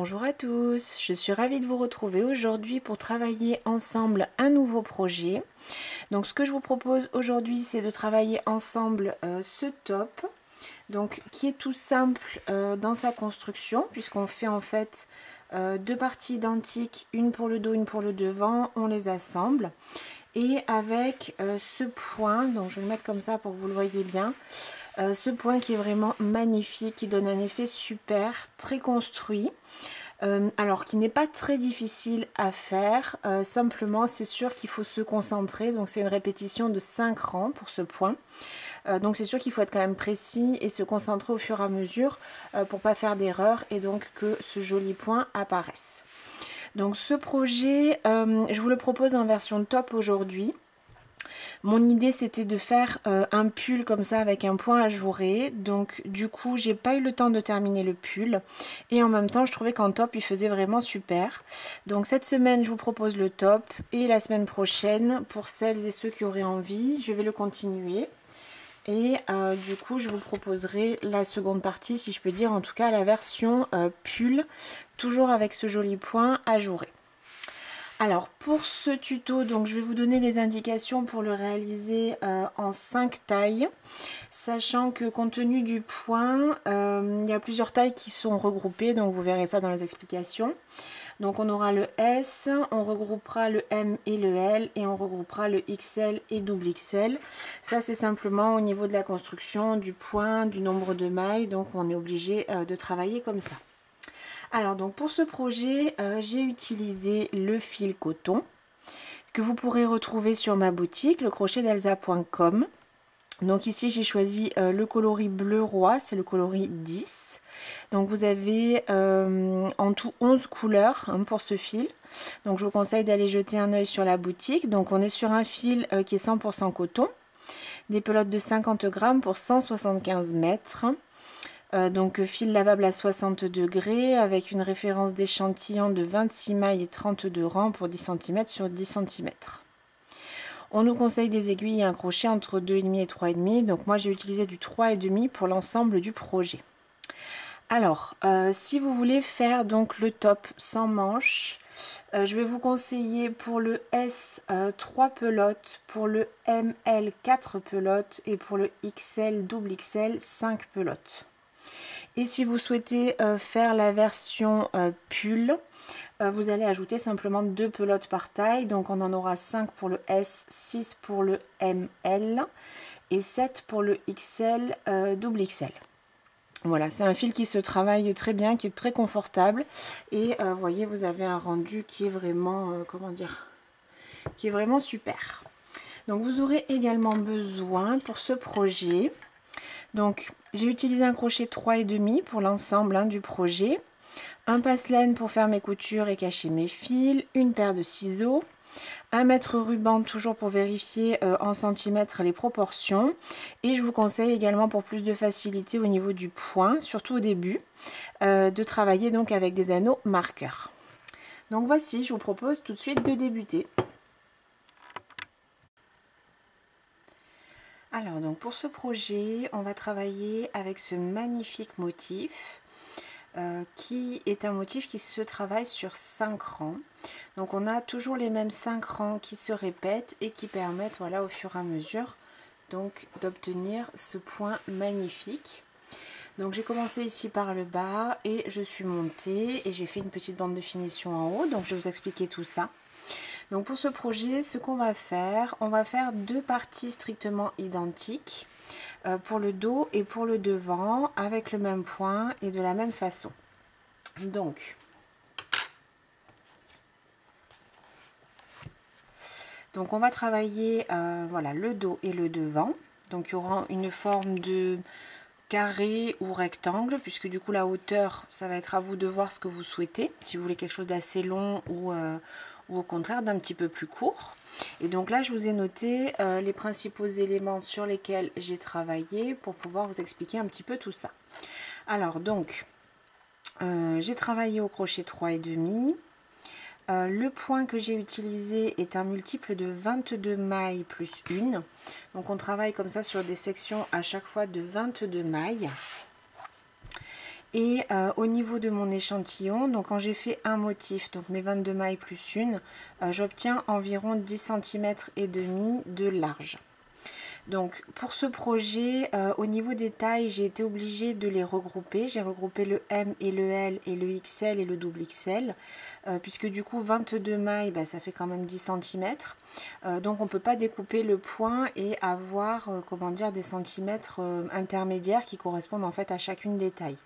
Bonjour à tous, je suis ravie de vous retrouver aujourd'hui pour travailler ensemble un nouveau projet. Donc ce que je vous propose aujourd'hui, c'est de travailler ensemble ce top, donc qui est tout simple dans sa construction, puisqu'on fait en fait deux parties identiques, une pour le dos, une pour le devant, on les assemble. Et avec ce point, donc je vais le mettre comme ça pour que vous le voyez bien, ce point qui est vraiment magnifique, qui donne un effet super, très construit. Alors qui n'est pas très difficile à faire, simplement c'est sûr qu'il faut se concentrer, donc c'est une répétition de 5 rangs pour ce point. Donc c'est sûr qu'il faut être quand même précis et se concentrer au fur et à mesure pour pas faire d'erreur et donc que ce joli point apparaisse. Donc ce projet, je vous le propose en version top aujourd'hui. Mon idée c'était de faire un pull comme ça avec un point ajouré, donc du coup j'ai pas eu le temps de terminer le pull et en même temps je trouvais qu'en top il faisait vraiment super. Donc cette semaine je vous propose le top et la semaine prochaine pour celles et ceux qui auraient envie je vais le continuer. Et du coup je vous proposerai la seconde partie, si je peux dire, en tout cas la version pull, toujours avec ce joli point ajouré. Alors pour ce tuto, donc je vais vous donner les indications pour le réaliser en 5 tailles, sachant que compte tenu du point, il y a plusieurs tailles qui sont regroupées, donc vous verrez ça dans les explications. Donc on aura le S, on regroupera le M et le L et on regroupera le XL et double XL. Ça c'est simplement au niveau de la construction, du point, du nombre de mailles, donc on est obligé de travailler comme ça. Alors donc pour ce projet, j'ai utilisé le fil coton que vous pourrez retrouver sur ma boutique, lecrochetdelsa.com. Donc ici j'ai choisi le coloris bleu roi, c'est le coloris 10. Donc vous avez en tout 11 couleurs pour ce fil. Donc je vous conseille d'aller jeter un œil sur la boutique. Donc on est sur un fil qui est 100% coton. Des pelotes de 50 grammes pour 175 mètres. Donc fil lavable à 60 degrés avec une référence d'échantillon de 26 mailles et 32 rangs pour 10 cm sur 10 cm. On nous conseille des aiguilles et un crochet entre 2,5 et 3,5. Donc moi j'ai utilisé du 3,5 pour l'ensemble du projet. Alors si vous voulez faire donc le top sans manches, je vais vous conseiller pour le S 3 pelotes, pour le ML 4 pelotes et pour le XL double XL 5 pelotes. Et si vous souhaitez faire la version pull, vous allez ajouter simplement 2 pelotes par taille. Donc on en aura 5 pour le S, 6 pour le ML et 7 pour le XL double XL. Voilà, c'est un fil qui se travaille très bien, qui est très confortable. Et vous voyez, vous avez un rendu qui est vraiment, comment dire, qui est vraiment super. Donc vous aurez également besoin pour ce projet. Donc j'ai utilisé un crochet 3,5 pour l'ensemble du projet, un passe-laine pour faire mes coutures et cacher mes fils, une paire de ciseaux, un mètre ruban toujours pour vérifier en centimètres les proportions, et je vous conseille également pour plus de facilité au niveau du point, surtout au début, de travailler donc avec des anneaux marqueurs. Donc voici, je vous propose tout de suite de débuter. Alors donc pour ce projet, on va travailler avec ce magnifique motif qui est un motif qui se travaille sur 5 rangs. Donc on a toujours les mêmes 5 rangs qui se répètent et qui permettent, voilà, au fur et à mesure donc d'obtenir ce point magnifique. Donc j'ai commencé ici par le bas et je suis montée et j'ai fait une petite bande de finition en haut, donc je vais vous expliquer tout ça. Donc pour ce projet, ce qu'on va faire, on va faire 2 parties strictement identiques pour le dos et pour le devant avec le même point et de la même façon. Donc on va travailler voilà, le dos et le devant. Donc il y aura une forme de carré ou rectangle, puisque du coup la hauteur, ça va être à vous de voir ce que vous souhaitez, si vous voulez quelque chose d'assez long ou au contraire d'un petit peu plus court. Et donc là je vous ai noté les principaux éléments sur lesquels j'ai travaillé pour pouvoir vous expliquer un petit peu tout ça. Alors donc j'ai travaillé au crochet 3,5. Le point que j'ai utilisé est un multiple de 22 mailles plus 1. Donc on travaille comme ça sur des sections à chaque fois de 22 mailles. Et au niveau de mon échantillon, donc quand j'ai fait un motif, donc mes 22 mailles plus une, j'obtiens environ 10 cm et demi de large. Donc pour ce projet, au niveau des tailles, j'ai été obligée de les regrouper. J'ai regroupé le M et le L et le XL et le double XL, puisque du coup 22 mailles, ça fait quand même 10 cm. Donc on ne peut pas découper le point et avoir comment dire, des centimètres intermédiaires qui correspondent en fait à chacune des tailles.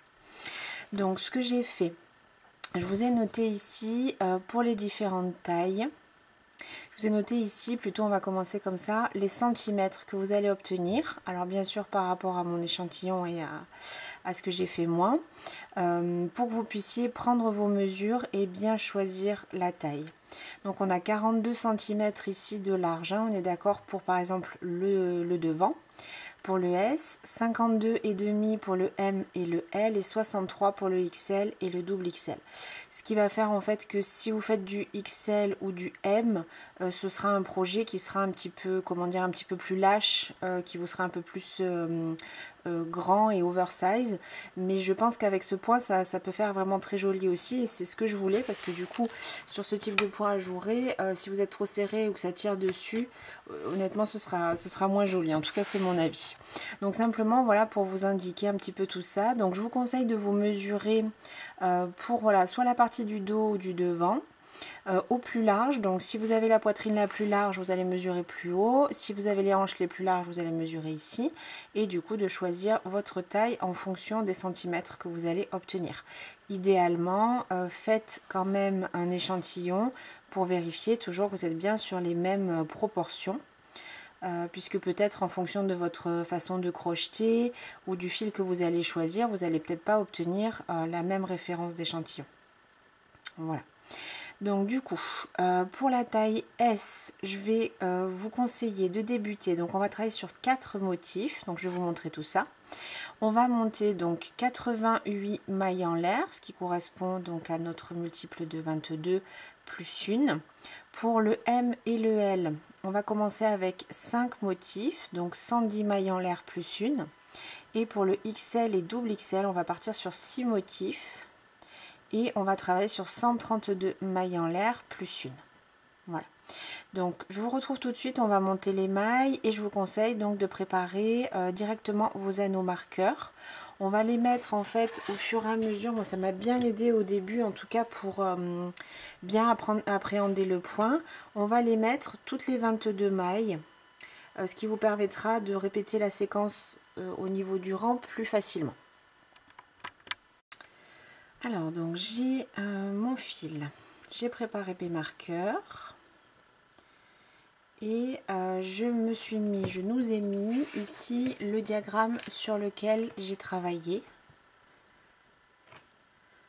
Donc ce que j'ai fait, je vous ai noté ici pour les différentes tailles. Je vous ai noté ici, plutôt on va commencer comme ça, les centimètres que vous allez obtenir. Alors bien sûr par rapport à mon échantillon et à ce que j'ai fait moi, pour que vous puissiez prendre vos mesures et bien choisir la taille. Donc on a 42 cm ici de large, hein, on est d'accord pour par exemple le devant. Pour le S, 52,5 pour le M et le L et 63 pour le XL et le double XL. Ce qui va faire en fait que si vous faites du XL ou du M, ce sera un projet qui sera un petit peu, comment dire, un petit peu plus lâche, qui vous sera un peu plus grand et oversize. Mais je pense qu'avec ce point, ça peut faire vraiment très joli aussi. Et c'est ce que je voulais parce que du coup, sur ce type de point ajouré, si vous êtes trop serré ou que ça tire dessus, honnêtement, ce sera moins joli. En tout cas, c'est mon avis. Donc simplement, voilà, pour vous indiquer un petit peu tout ça. Donc je vous conseille de vous mesurer pour voilà, soit la partie du dos ou du devant. Au plus large, donc si vous avez la poitrine la plus large, vous allez mesurer plus haut. Si vous avez les hanches les plus larges, vous allez mesurer ici. Et du coup, de choisir votre taille en fonction des centimètres que vous allez obtenir. Idéalement, faites quand même un échantillon pour vérifier toujours que vous êtes bien sur les mêmes proportions. Puisque peut-être en fonction de votre façon de crocheter ou du fil que vous allez choisir, vous n'allez peut-être pas obtenir la même référence d'échantillon. Voilà. Donc du coup, pour la taille S, je vais vous conseiller de débuter. Donc on va travailler sur 4 motifs. Donc je vais vous montrer tout ça. On va monter donc 88 mailles en l'air, ce qui correspond donc à notre multiple de 22 plus 1. Pour le M et le L, on va commencer avec 5 motifs, donc 110 mailles en l'air plus 1. Et pour le XL et double XL, on va partir sur 6 motifs. Et on va travailler sur 132 mailles en l'air plus 1. Voilà. Donc je vous retrouve tout de suite, on va monter les mailles et je vous conseille donc de préparer directement vos anneaux marqueurs. On va les mettre en fait au fur et à mesure. Moi ça m'a bien aidé au début en tout cas pour bien appréhender le point. On va les mettre toutes les 22 mailles, ce qui vous permettra de répéter la séquence au niveau du rang plus facilement. Alors donc j'ai mon fil, j'ai préparé mes marqueurs et je nous ai mis ici le diagramme sur lequel j'ai travaillé.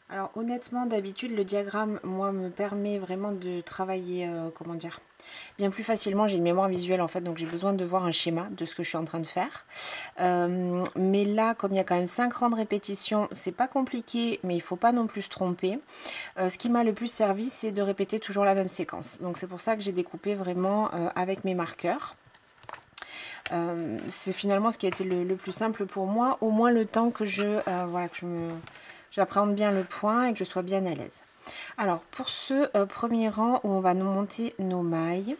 Alors honnêtement d'habitude le diagramme moi me permet vraiment de travailler comment dire, bien plus facilement. J'ai une mémoire visuelle en fait, donc j'ai besoin de voir un schéma de ce que je suis en train de faire. Mais là comme il y a quand même 5 rangs de répétition, c'est pas compliqué mais il faut pas non plus se tromper. Ce qui m'a le plus servi c'est de répéter toujours la même séquence. Donc c'est pour ça que j'ai découpé vraiment avec mes marqueurs. C'est finalement ce qui a été le plus simple pour moi, au moins le temps que j'appréhende bien le point et que je sois bien à l'aise. Alors pour ce premier rang où on va nous monter nos mailles,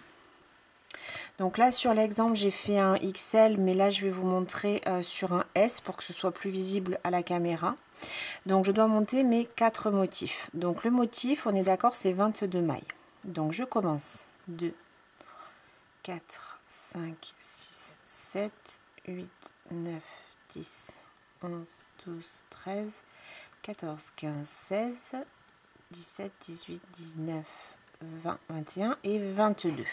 donc là sur l'exemple j'ai fait un XL, mais là je vais vous montrer sur un S pour que ce soit plus visible à la caméra. Donc je dois monter mes 4 motifs. Donc le motif, on est d'accord, c'est 22 mailles. Donc je commence 2, 4, 5, 6, 7, 8, 9, 10, 11, 12, 13, 14, 15, 16, 17, 18, 19, 20, 21 et 22.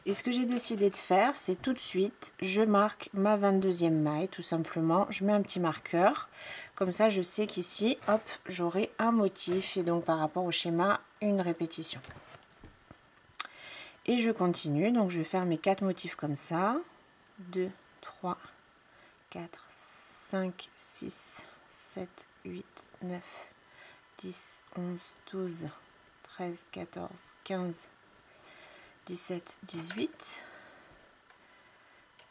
Et ce que j'ai décidé de faire, c'est tout de suite, je marque ma 22e maille, tout simplement. Je mets un petit marqueur, comme ça je sais qu'ici, hop, j'aurai un motif et donc par rapport au schéma, une répétition. Et je continue, donc je vais faire mes 4 motifs comme ça. 2, 3, 4, 5, 6, 7, 8, 9, 10, 11, 12, 13, 14, 15, 17, 18,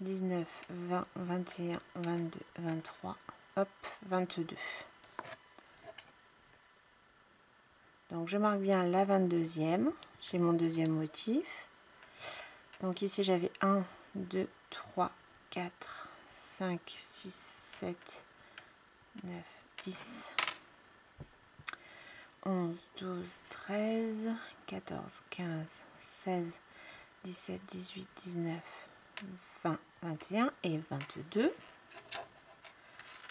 19, 20, 21, 22, 23, hop, 22. Donc je marque bien la 22e, j'ai mon deuxième motif. Donc ici j'avais 1, 2, 3, 4, 5, 6, 7, 9, 10, 11, 12, 13, 14, 15, 16, 17, 18, 19, 20, 21 et 22.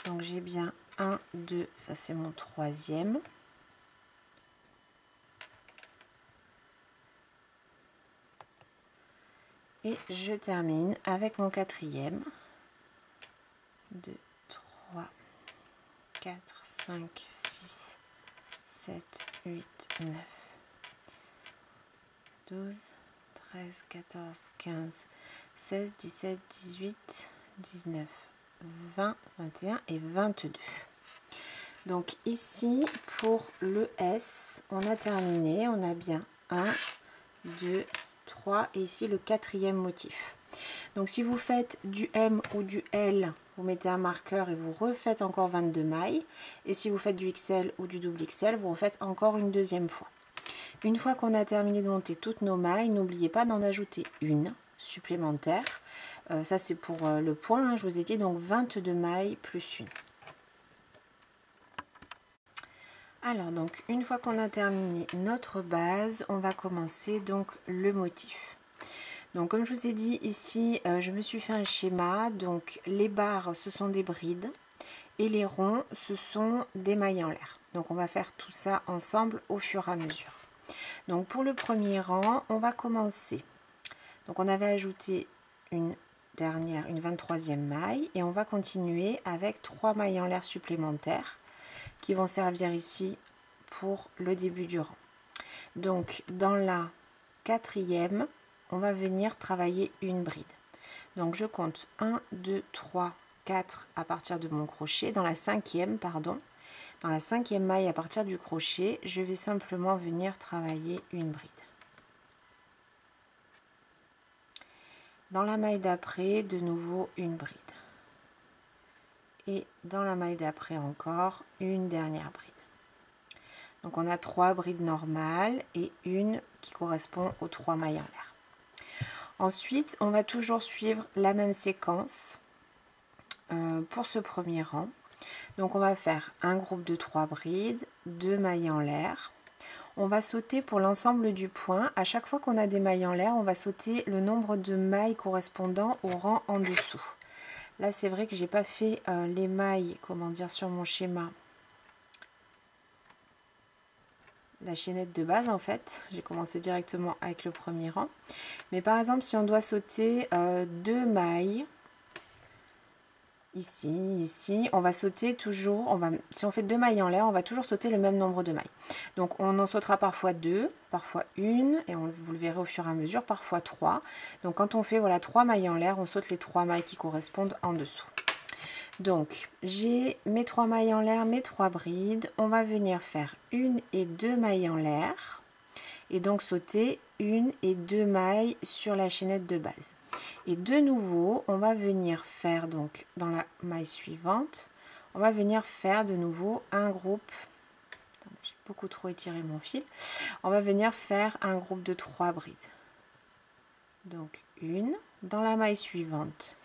Donc j'ai bien 1, 2, ça c'est mon troisième. Et je termine avec mon quatrième. 2, 3, 4, 5, 6, 7, 8, 9, 12, 13, 14, 15, 16, 17, 18, 19, 20, 21 et 22. Donc ici, pour le S, on a terminé. On a bien 1, 2, 3 et ici le quatrième motif. Donc si vous faites du M ou du L, vous mettez un marqueur et vous refaites encore 22 mailles. Et si vous faites du XL ou du double XL, vous refaites encore une deuxième fois. Une fois qu'on a terminé de monter toutes nos mailles, n'oubliez pas d'en ajouter une supplémentaire. Ça c'est pour le point, hein, je vous ai dit, donc 22 mailles plus une. Alors donc une fois qu'on a terminé notre base, on va commencer donc le motif. Donc comme je vous ai dit ici, je me suis fait un schéma. Donc les barres ce sont des brides et les ronds ce sont des mailles en l'air. Donc on va faire tout ça ensemble au fur et à mesure. Donc pour le premier rang, on va commencer. Donc on avait ajouté une 23e maille et on va continuer avec 3 mailles en l'air supplémentaires qui vont servir ici pour le début du rang. Donc dans la 4e, on va venir travailler une bride. Donc je compte 1, 2, 3, 4 à partir de mon crochet. Dans la 5e, pardon, dans la 5e maille à partir du crochet, je vais simplement venir travailler une bride. Dans la maille d'après, de nouveau une bride. Et dans la maille d'après encore, une dernière bride. Donc on a 3 brides normales et une qui correspond aux 3 mailles en l'air. Ensuite, on va toujours suivre la même séquence pour ce premier rang. Donc on va faire un groupe de 3 brides, 2 mailles en l'air. On va sauter pour l'ensemble du point. À chaque fois qu'on a des mailles en l'air, on va sauter le nombre de mailles correspondant au rang en dessous. Là, c'est vrai que j'ai pas fait les mailles, comment dire, sur mon schéma. La chaînette de base en fait, j'ai commencé directement avec le premier rang. Mais par exemple, si on doit sauter 2 mailles, ici, on va sauter toujours, si on fait 2 mailles en l'air, on va toujours sauter le même nombre de mailles. Donc on en sautera parfois 2, parfois 1, et vous le verrez au fur et à mesure, parfois 3. Donc quand on fait voilà 3 mailles en l'air, on saute les 3 mailles qui correspondent en dessous. Donc j'ai mes 3 mailles en l'air, mes 3 brides. On va venir faire 1 et 2 mailles en l'air et donc sauter 1 et 2 mailles sur la chaînette de base. Et de nouveau, on va venir faire donc dans la maille suivante, on va venir faire de nouveau un groupe. J'ai beaucoup trop étiré mon fil. On va venir faire un groupe de 3 brides. Donc une, dans la maille suivante,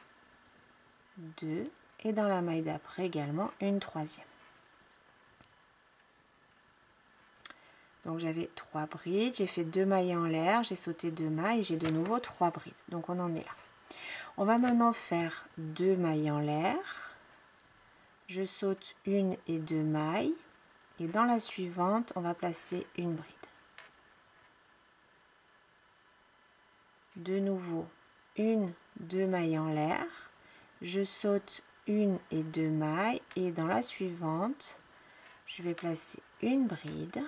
2. Et dans la maille d'après également une 3e. Donc j'avais 3 brides, j'ai fait 2 mailles en l'air, j'ai sauté 2 mailles et j'ai de nouveau 3 brides. Donc on en est là. On va maintenant faire 2 mailles en l'air. Je saute 1 et 2 mailles. Et dans la suivante, on va placer une bride. De nouveau, 1, 2 mailles en l'air. Je saute 1 et 2 mailles et dans la suivante je vais placer une bride,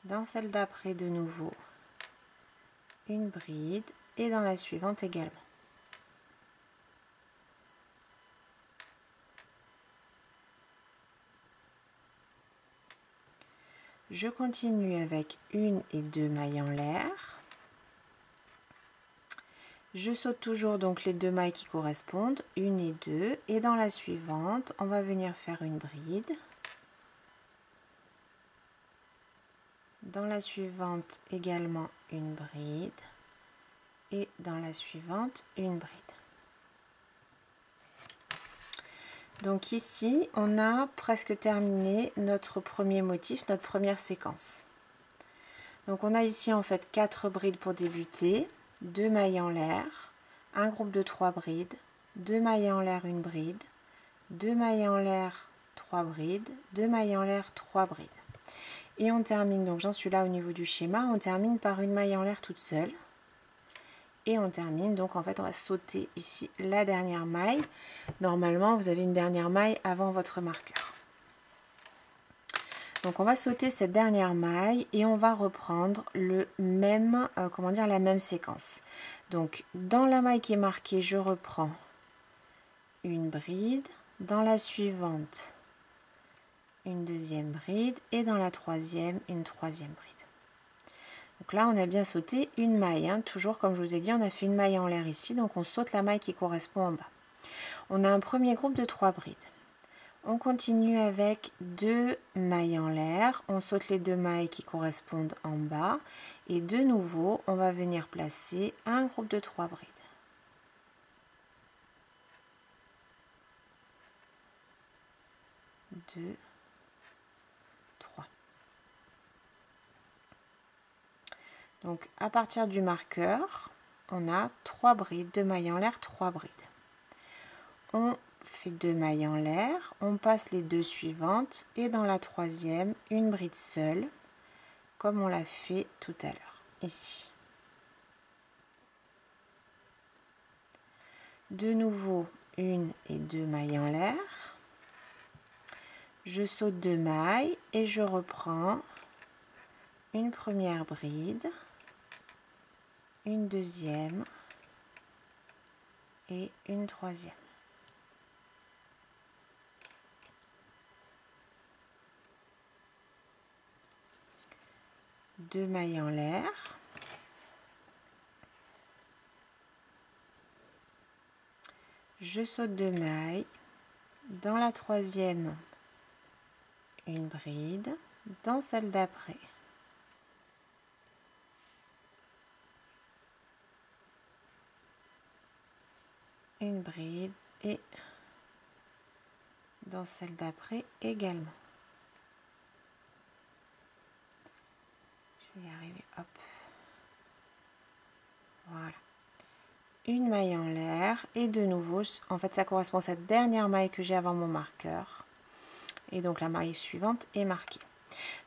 dans celle d'après de nouveau une bride et dans la suivante également. Je continue avec 1 et 2 mailles en l'air. Je saute toujours donc les 2 mailles qui correspondent, 1 et 2, et dans la suivante, on va venir faire une bride. dans la suivante également une bride et dans la suivante une bride. Donc ici on a presque terminé notre premier motif, notre première séquence. Donc on a ici en fait 4 brides pour débuter, 2 mailles en l'air, un groupe de 3 brides, 2 mailles en l'air, une bride, 2 mailles en l'air, 3 brides, 2 mailles en l'air, 3 brides. Et on termine, donc j'en suis là au niveau du schéma, on termine par une maille en l'air toute seule. Et on termine, donc en fait on va sauter ici la dernière maille. Normalement vous avez une dernière maille avant votre marqueur. Donc on va sauter cette dernière maille et on va reprendre le même, la même séquence. Donc dans la maille qui est marquée, je reprends une bride, dans la suivante une deuxième bride et dans la troisième une troisième bride. Donc là on a bien sauté une maille, hein. Toujours comme je vous ai dit, on a fait une maille en l'air ici, donc on saute la maille qui correspond en bas. On a un premier groupe de 3 brides. On continue avec 2 mailles en l'air, on saute les 2 mailles qui correspondent en bas et de nouveau on va venir placer un groupe de 3 brides. 2, 3. Donc à partir du marqueur, on a 3 brides, 2 mailles en l'air, 3 brides. On fait 2 mailles en l'air, on passe les 2 suivantes et dans la troisième, une bride seule, comme on l'a fait tout à l'heure, ici. De nouveau, une et 2 mailles en l'air. Je saute 2 mailles et je reprends une première bride, une deuxième et une troisième. Deux mailles en l'air. Je saute 2 mailles. Dans la troisième, une bride. Dans celle d'après, une bride et dans celle d'après également. Je vais y arriver, hop. Voilà. Une maille en l'air et de nouveau, en fait ça correspond à cette dernière maille que j'ai avant mon marqueur. Et donc la maille suivante est marquée.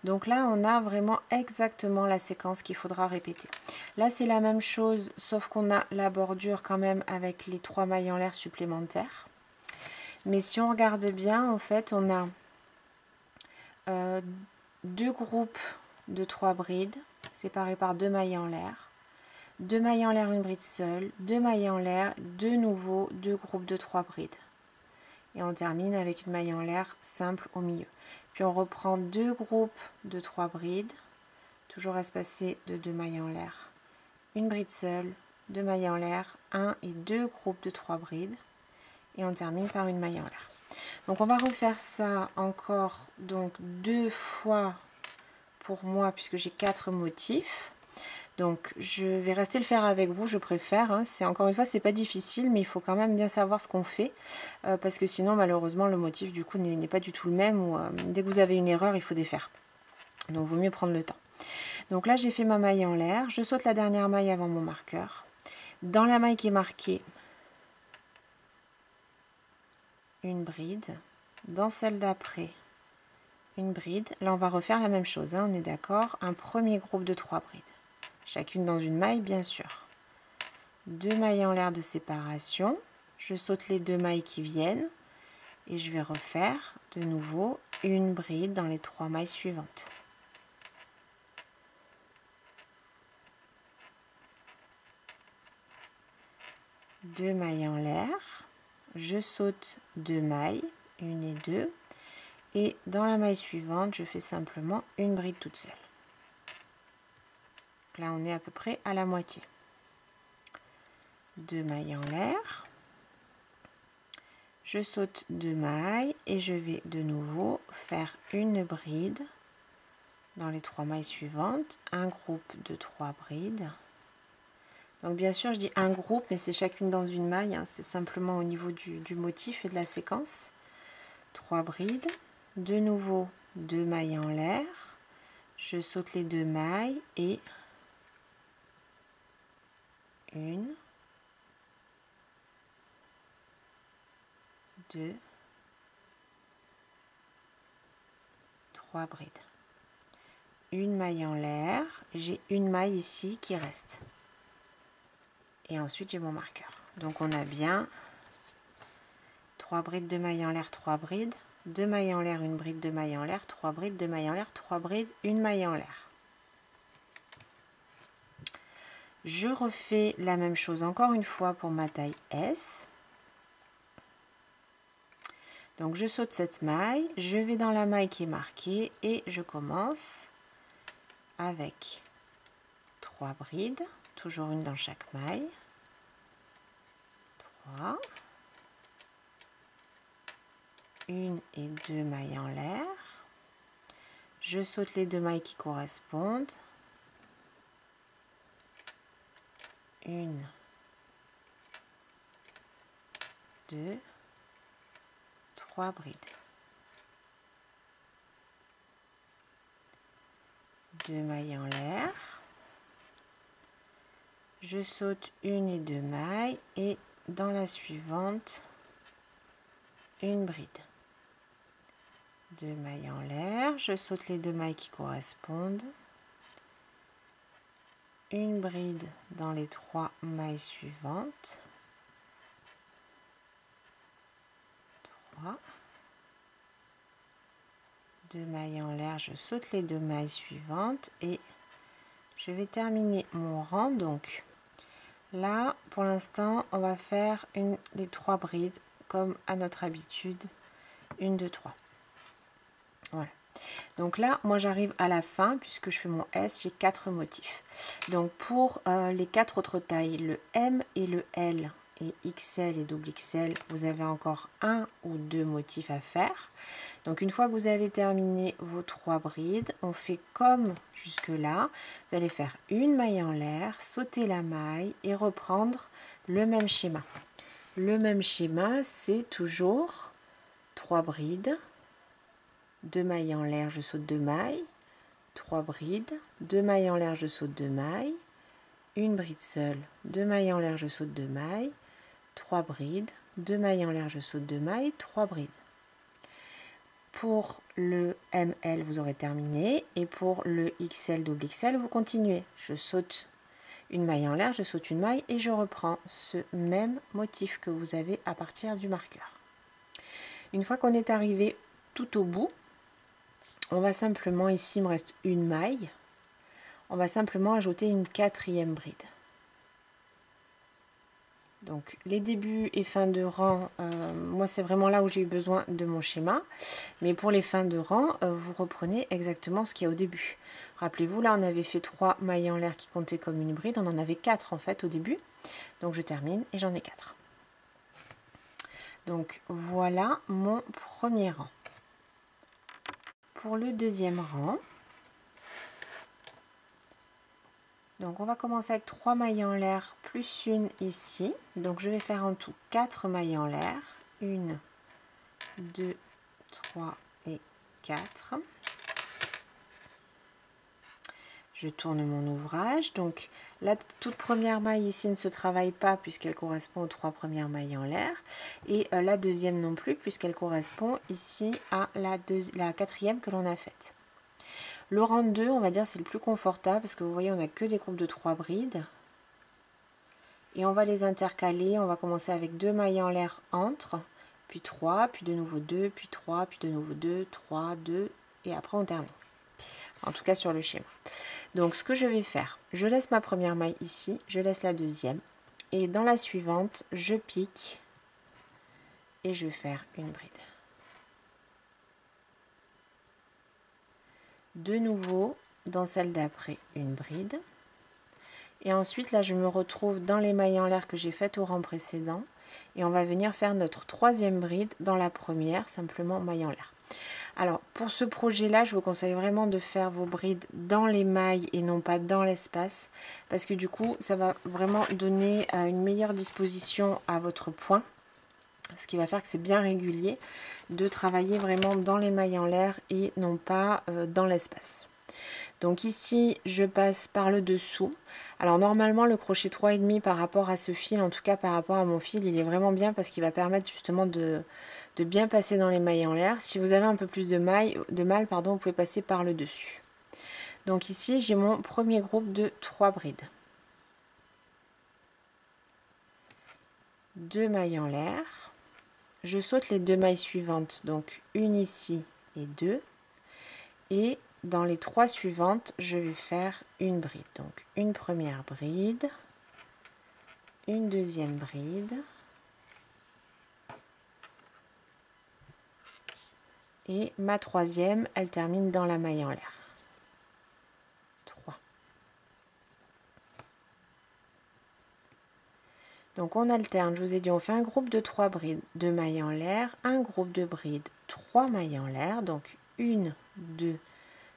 Donc là on a vraiment exactement la séquence qu'il faudra répéter. Là c'est la même chose sauf qu'on a la bordure quand même avec les 3 mailles en l'air supplémentaires. Mais si on regarde bien, en fait on a 2 groupes de 3 brides séparés par 2 mailles en l'air. 2 mailles en l'air, une bride seule, 2 mailles en l'air, de nouveau 2 groupes de 3 brides. Et on termine avec une maille en l'air simple au milieu. Puis on reprend 2 groupes de 3 brides, toujours espacés de 2 mailles en l'air, une bride seule, 2 mailles en l'air, 1 et 2 groupes de 3 brides. Et on termine par une maille en l'air. Donc on va refaire ça encore donc 2 fois pour moi puisque j'ai 4 motifs. Donc je vais rester le faire avec vous, je préfère, hein. C'est encore une fois c'est pas difficile mais il faut quand même bien savoir ce qu'on fait parce que sinon malheureusement le motif du coup n'est pas du tout le même ou dès que vous avez une erreur il faut défaire. Donc il vaut mieux prendre le temps. Donc là j'ai fait ma maille en l'air, je saute la dernière maille avant mon marqueur. Dans la maille qui est marquée, une bride, dans celle d'après une bride. Là on va refaire la même chose, hein, on est d'accord, un premier groupe de 3 brides. Chacune dans une maille bien sûr. 2 mailles en l'air de séparation, je saute les 2 mailles qui viennent et je vais refaire de nouveau une bride dans les 3 mailles suivantes. Deux mailles en l'air, je saute 2 mailles, une et 2, et dans la maille suivante je fais simplement une bride toute seule. Là on est à peu près à la moitié. 2 mailles en l'air, je saute 2 mailles et je vais de nouveau faire une bride dans les 3 mailles suivantes, un groupe de 3 brides. Donc bien sûr je dis un groupe, mais c'est chacune dans une maille, hein, c'est simplement au niveau du motif et de la séquence. 3 brides, de nouveau 2 mailles en l'air, je saute les 2 mailles et 1, 2, 3 brides. Une maille en l'air, j'ai une maille ici qui reste. Et ensuite j'ai mon marqueur. Donc on a bien 3 brides, 2 mailles en l'air, 3 brides, 2 mailles en l'air, une bride, 2 mailles en l'air, 3 brides, 2 mailles en l'air, 3 brides, une maille en l'air. Je refais la même chose encore une fois pour ma taille S. Donc je saute cette maille, je vais dans la maille qui est marquée et je commence avec 3 brides, toujours une dans chaque maille. 3, 1 et 2 mailles en l'air. Je saute les 2 mailles qui correspondent. 1, 2, 3 brides. 2 mailles en l'air. Je saute 1 et 2 mailles et dans la suivante, une bride. 2 mailles en l'air, je saute les 2 mailles qui correspondent. Une bride dans les 3 mailles suivantes. 3. 2 mailles en l'air, je saute les 2 mailles suivantes et je vais terminer mon rang. Donc là, pour l'instant, on va faire les 3 brides comme à notre habitude. 1, 2, 3. Voilà. Donc là, moi j'arrive à la fin, puisque je fais mon S, j'ai 4 motifs. Donc pour les 4 autres tailles, le M et le L et XL et double XL, vous avez encore 1 ou 2 motifs à faire. Donc une fois que vous avez terminé vos 3 brides, on fait comme jusque là. Vous allez faire une maille en l'air, sauter la maille et reprendre le même schéma. Le même schéma, c'est toujours 3 brides, 2 mailles en l'air, je saute 2 mailles, 3 brides, 2 mailles en l'air, je saute 2 mailles, une bride seule, 2 mailles en l'air, je saute 2 mailles, 3 brides, 2 mailles en l'air, je saute 2 mailles, 3 brides. Pour le ML, vous aurez terminé, et pour le XL, double XL, vous continuez. Je saute une maille en l'air, je saute une maille et je reprends ce même motif que vous avez à partir du marqueur. Une fois qu'on est arrivé tout au bout, on va simplement, ici il me reste une maille, on va simplement ajouter une 4e bride. Donc les débuts et fins de rang, moi c'est vraiment là où j'ai eu besoin de mon schéma, mais pour les fins de rang, vous reprenez exactement ce qu'il y a au début. Rappelez-vous, là on avait fait 3 mailles en l'air qui comptaient comme une bride, on en avait 4 en fait au début, donc je termine et j'en ai 4. Donc voilà mon premier rang. Pour le deuxième rang, donc on va commencer avec 3 mailles en l'air plus une ici. Donc je vais faire en tout 4 mailles en l'air. 1, 2, 3 et 4. Je tourne mon ouvrage. Donc la toute première maille ici ne se travaille pas puisqu'elle correspond aux 3 premières mailles en l'air. Et la deuxième non plus puisqu'elle correspond ici à la 4e que l'on a faite. Le rang 2, on va dire, c'est le plus confortable parce que vous voyez, on n'a que des groupes de 3 brides. Et on va les intercaler. On va commencer avec 2 mailles en l'air entre, puis 3, puis de nouveau 2, puis 3, puis de nouveau 2, 3, 2, et après on termine. En tout cas sur le schéma. Donc ce que je vais faire, je laisse ma première maille ici, je laisse la deuxième. Et dans la suivante, je pique et je vais faire une bride. De nouveau, dans celle d'après, une bride. Et ensuite, là, je me retrouve dans les mailles en l'air que j'ai faites au rang précédent. Et on va venir faire notre 3e bride dans la première, simplement maille en l'air. Alors pour ce projet-là, je vous conseille vraiment de faire vos brides dans les mailles et non pas dans l'espace, parce que du coup, ça va vraiment donner une meilleure disposition à votre point, ce qui va faire que c'est bien régulier de travailler vraiment dans les mailles en l'air et non pas dans l'espace. Donc ici, je passe par le dessous. Alors normalement, le crochet 3,5 par rapport à ce fil, en tout cas par rapport à mon fil, il est vraiment bien parce qu'il va permettre justement de bien passer dans les mailles en l'air. Si vous avez un peu plus de mal, vous pouvez passer par le dessus. Donc ici, j'ai mon premier groupe de 3 brides. 2 mailles en l'air. Je saute les 2 mailles suivantes, donc une ici et 2. Et dans les 3 suivantes, je vais faire une bride. Donc une première bride, une deuxième bride et ma troisième, elle termine dans la maille en l'air. 3. Donc on alterne, je vous ai dit, on fait un groupe de 3 brides, 2 mailles en l'air, un groupe de brides, 3 mailles en l'air, donc 1, 2,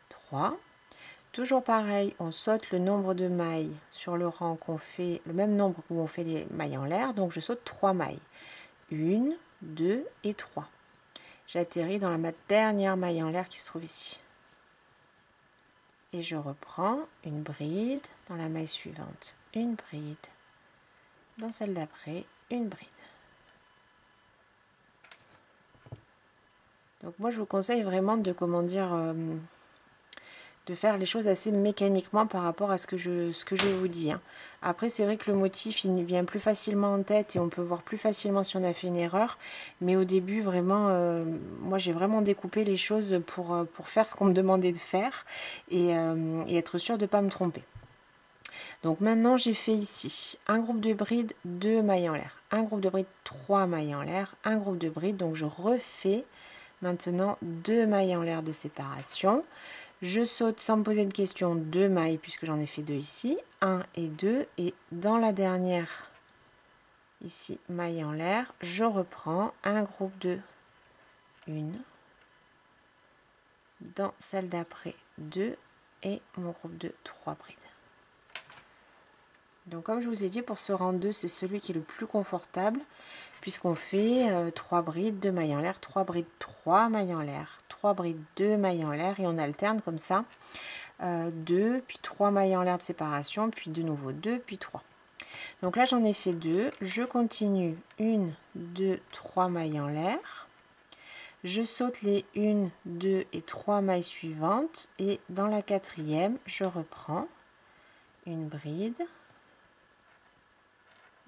3. Toujours pareil, on saute le nombre de mailles sur le rang qu'on fait, le même nombre où on fait les mailles en l'air, donc je saute 3 mailles. 1, 2 et 3. J'atterris dans ma dernière maille en l'air qui se trouve ici. Et je reprends une bride dans la maille suivante, une bride, dans celle d'après, une bride. Donc moi je vous conseille vraiment de, de faire les choses assez mécaniquement par rapport à ce que je vous dis. Après, c'est vrai que le motif, il vient plus facilement en tête et on peut voir plus facilement si on a fait une erreur. Mais au début, vraiment, moi, j'ai vraiment découpé les choses pour faire ce qu'on me demandait de faire et être sûre de ne pas me tromper. Donc maintenant, j'ai fait ici un groupe de brides, 2 mailles en l'air. Un groupe de brides, 3 mailles en l'air. Un groupe de brides, donc je refais maintenant 2 mailles en l'air de séparation. Je saute sans me poser de questions 2 mailles puisque j'en ai fait 2 ici, 1 et 2, et dans la dernière ici maille en l'air, je reprends un groupe de 1, dans celle d'après 2 et mon groupe de 3 brides. Donc comme je vous ai dit, pour ce rang 2, c'est celui qui est le plus confortable puisqu'on fait 3 brides, 2 mailles en l'air, 3 brides, 3 mailles en l'air, 3 brides, 2 mailles en l'air et on alterne comme ça. 2, puis 3 mailles en l'air de séparation, puis de nouveau 2, puis 3. Donc là j'en ai fait 2, je continue 1, 2, 3 mailles en l'air. Je saute les 1, 2 et 3 mailles suivantes et dans la quatrième, je reprends une bride,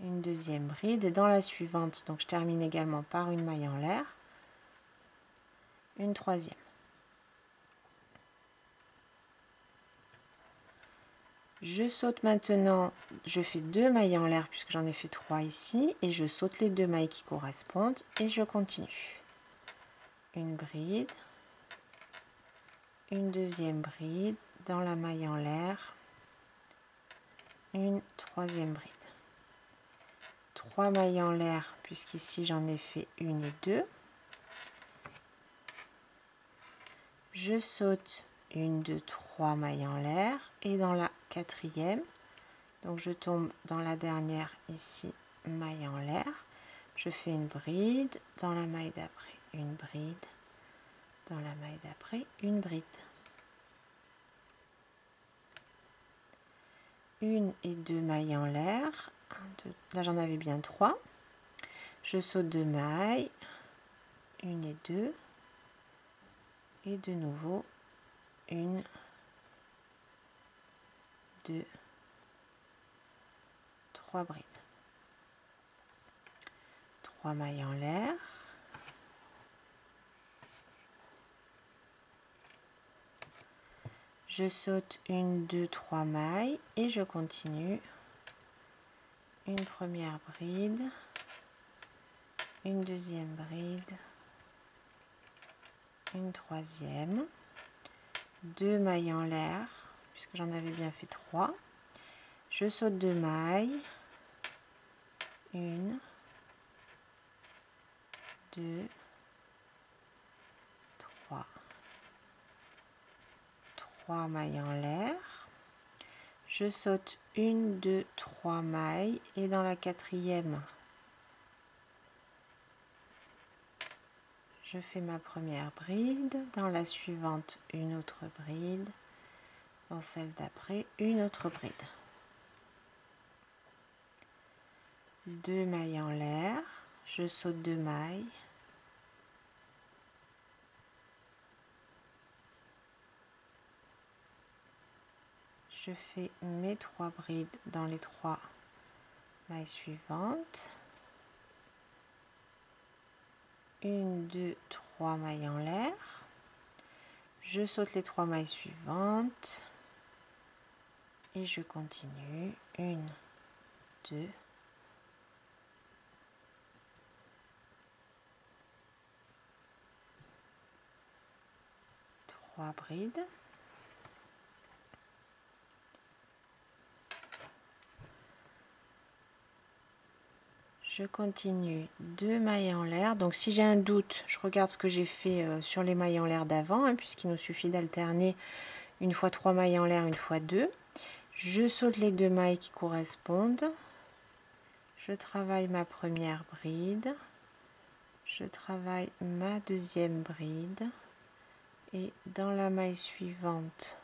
une deuxième bride et dans la suivante, donc je termine également par une maille en l'air, une troisième. Je saute maintenant, je fais 2 mailles en l'air puisque j'en ai fait 3 ici et je saute les 2 mailles qui correspondent et je continue. Une bride, une deuxième bride dans la maille en l'air, une troisième bride. 3 mailles en l'air puisqu'ici j'en ai fait 1 et 2. Je saute 1, 2, 3 mailles en l'air et dans la quatrième, donc je tombe dans la dernière ici, maille en l'air, je fais une bride, dans la maille d'après une bride, dans la maille d'après une bride. 1 et 2 mailles en l'air, là j'en avais bien 3, je saute 2 mailles, 1 et 2, et de nouveau 1, 2, 3 brides. 3 mailles en l'air. Je saute 1, 2, 3 mailles et je continue. Une première bride, une deuxième bride, une troisième, 2 mailles en l'air, puisque j'en avais bien fait 3. Je saute 2 mailles, 1, 2, 3. 3 mailles en l'air, je saute 1, 2, 3 mailles et dans la quatrième, je fais ma première bride, dans la suivante une autre bride, dans celle d'après une autre bride. 2 mailles en l'air, je saute 2 mailles, je fais mes 3 brides dans les 3 mailles suivantes, 1, 2, 3 mailles en l'air, je saute les 3 mailles suivantes et je continue, 1, 2, 3 brides. Je continue 2 mailles en l'air. Donc si j'ai un doute, je regarde ce que j'ai fait sur les mailles en l'air d'avant, hein, puisqu'il nous suffit d'alterner une fois 3 mailles en l'air, une fois 2. Je saute les 2 mailles qui correspondent. Je travaille ma première bride. Je travaille ma deuxième bride. Et dans la maille suivante,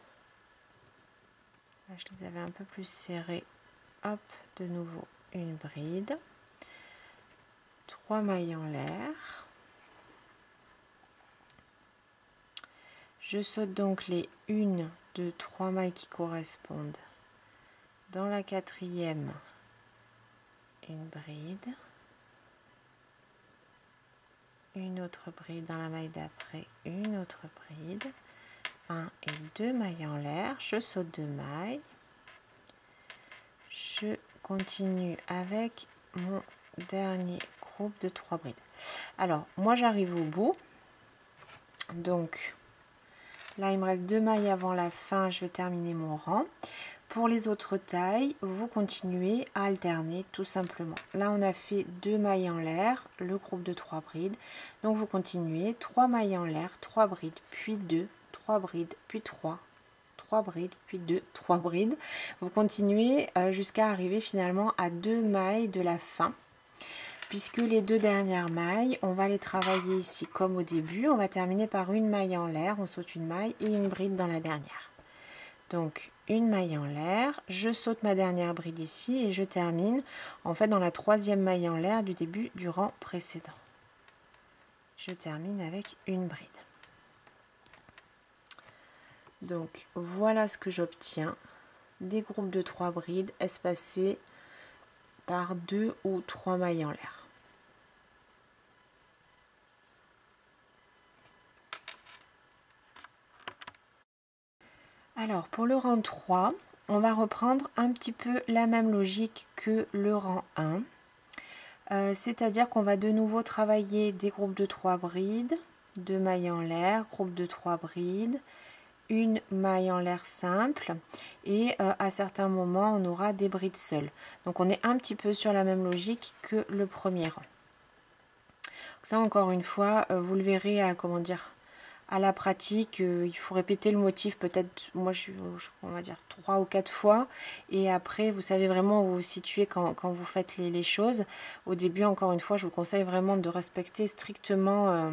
là, je les avais un peu plus serrées. Hop, de nouveau une bride. 3 mailles en l'air. Je saute donc les 1, 2, 3 mailles qui correspondent. Dans la quatrième, une bride. Une autre bride dans la maille d'après, une autre bride. 1 et 2 mailles en l'air. Je saute 2 mailles. Je continue avec mon dernier groupe de 3 brides. Alors moi j'arrive au bout, donc là il me reste 2 mailles avant la fin, je vais terminer mon rang. Pour les autres tailles, vous continuez à alterner tout simplement. Là on a fait 2 mailles en l'air, le groupe de 3 brides, donc vous continuez 3 mailles en l'air, 3 brides, puis 2, 3 brides, puis 3 brides, puis 2, 3 brides. Vous continuez jusqu'à arriver finalement à 2 mailles de la fin, puisque les 2 dernières mailles, on va les travailler ici comme au début. On va terminer par une maille en l'air, on saute une maille et une bride dans la dernière. Donc une maille en l'air, je saute ma dernière bride ici et je termine en fait dans la 3e maille en l'air du début du rang précédent. Je termine avec une bride. Donc voilà ce que j'obtiens, des groupes de 3 brides espacés par 2 ou 3 mailles en l'air. Alors pour le rang 3, on va reprendre un petit peu la même logique que le rang 1. C'est-à-dire qu'on va de nouveau travailler des groupes de 3 brides, 2 mailles en l'air, groupe de 3 brides, une maille en l'air simple et à certains moments on aura des brides seules. Donc on est un petit peu sur la même logique que le premier rang. Ça encore une fois, vous le verrez à, comment dire, à la pratique, il faut répéter le motif peut-être, moi on va dire 3 ou 4 fois, et après vous savez vraiment où vous vous situez quand vous faites les choses. Au début, encore une fois, je vous conseille vraiment de respecter strictement,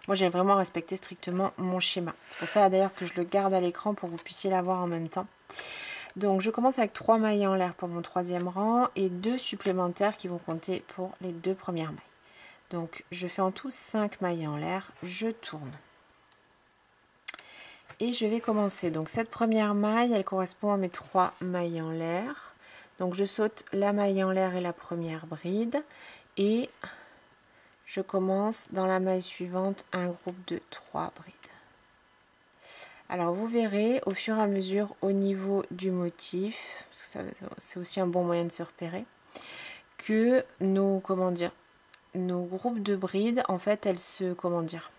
moi j'ai vraiment respecté strictement mon schéma. C'est pour ça d'ailleurs que je le garde à l'écran pour que vous puissiez l'avoir en même temps. Donc je commence avec 3 mailles en l'air pour mon 3e rang et 2 supplémentaires qui vont compter pour les 2 premières mailles. Donc je fais en tout 5 mailles en l'air, je tourne. Et je vais commencer. Donc cette première maille, elle correspond à mes 3 mailles en l'air. Donc je saute la maille en l'air et la première bride. Et je commence dans la maille suivante un groupe de 3 brides. Alors vous verrez au fur et à mesure au niveau du motif, parce que c'est aussi un bon moyen de se repérer, que nos, comment dire, nos groupes de brides, en fait, elles se, comment dire,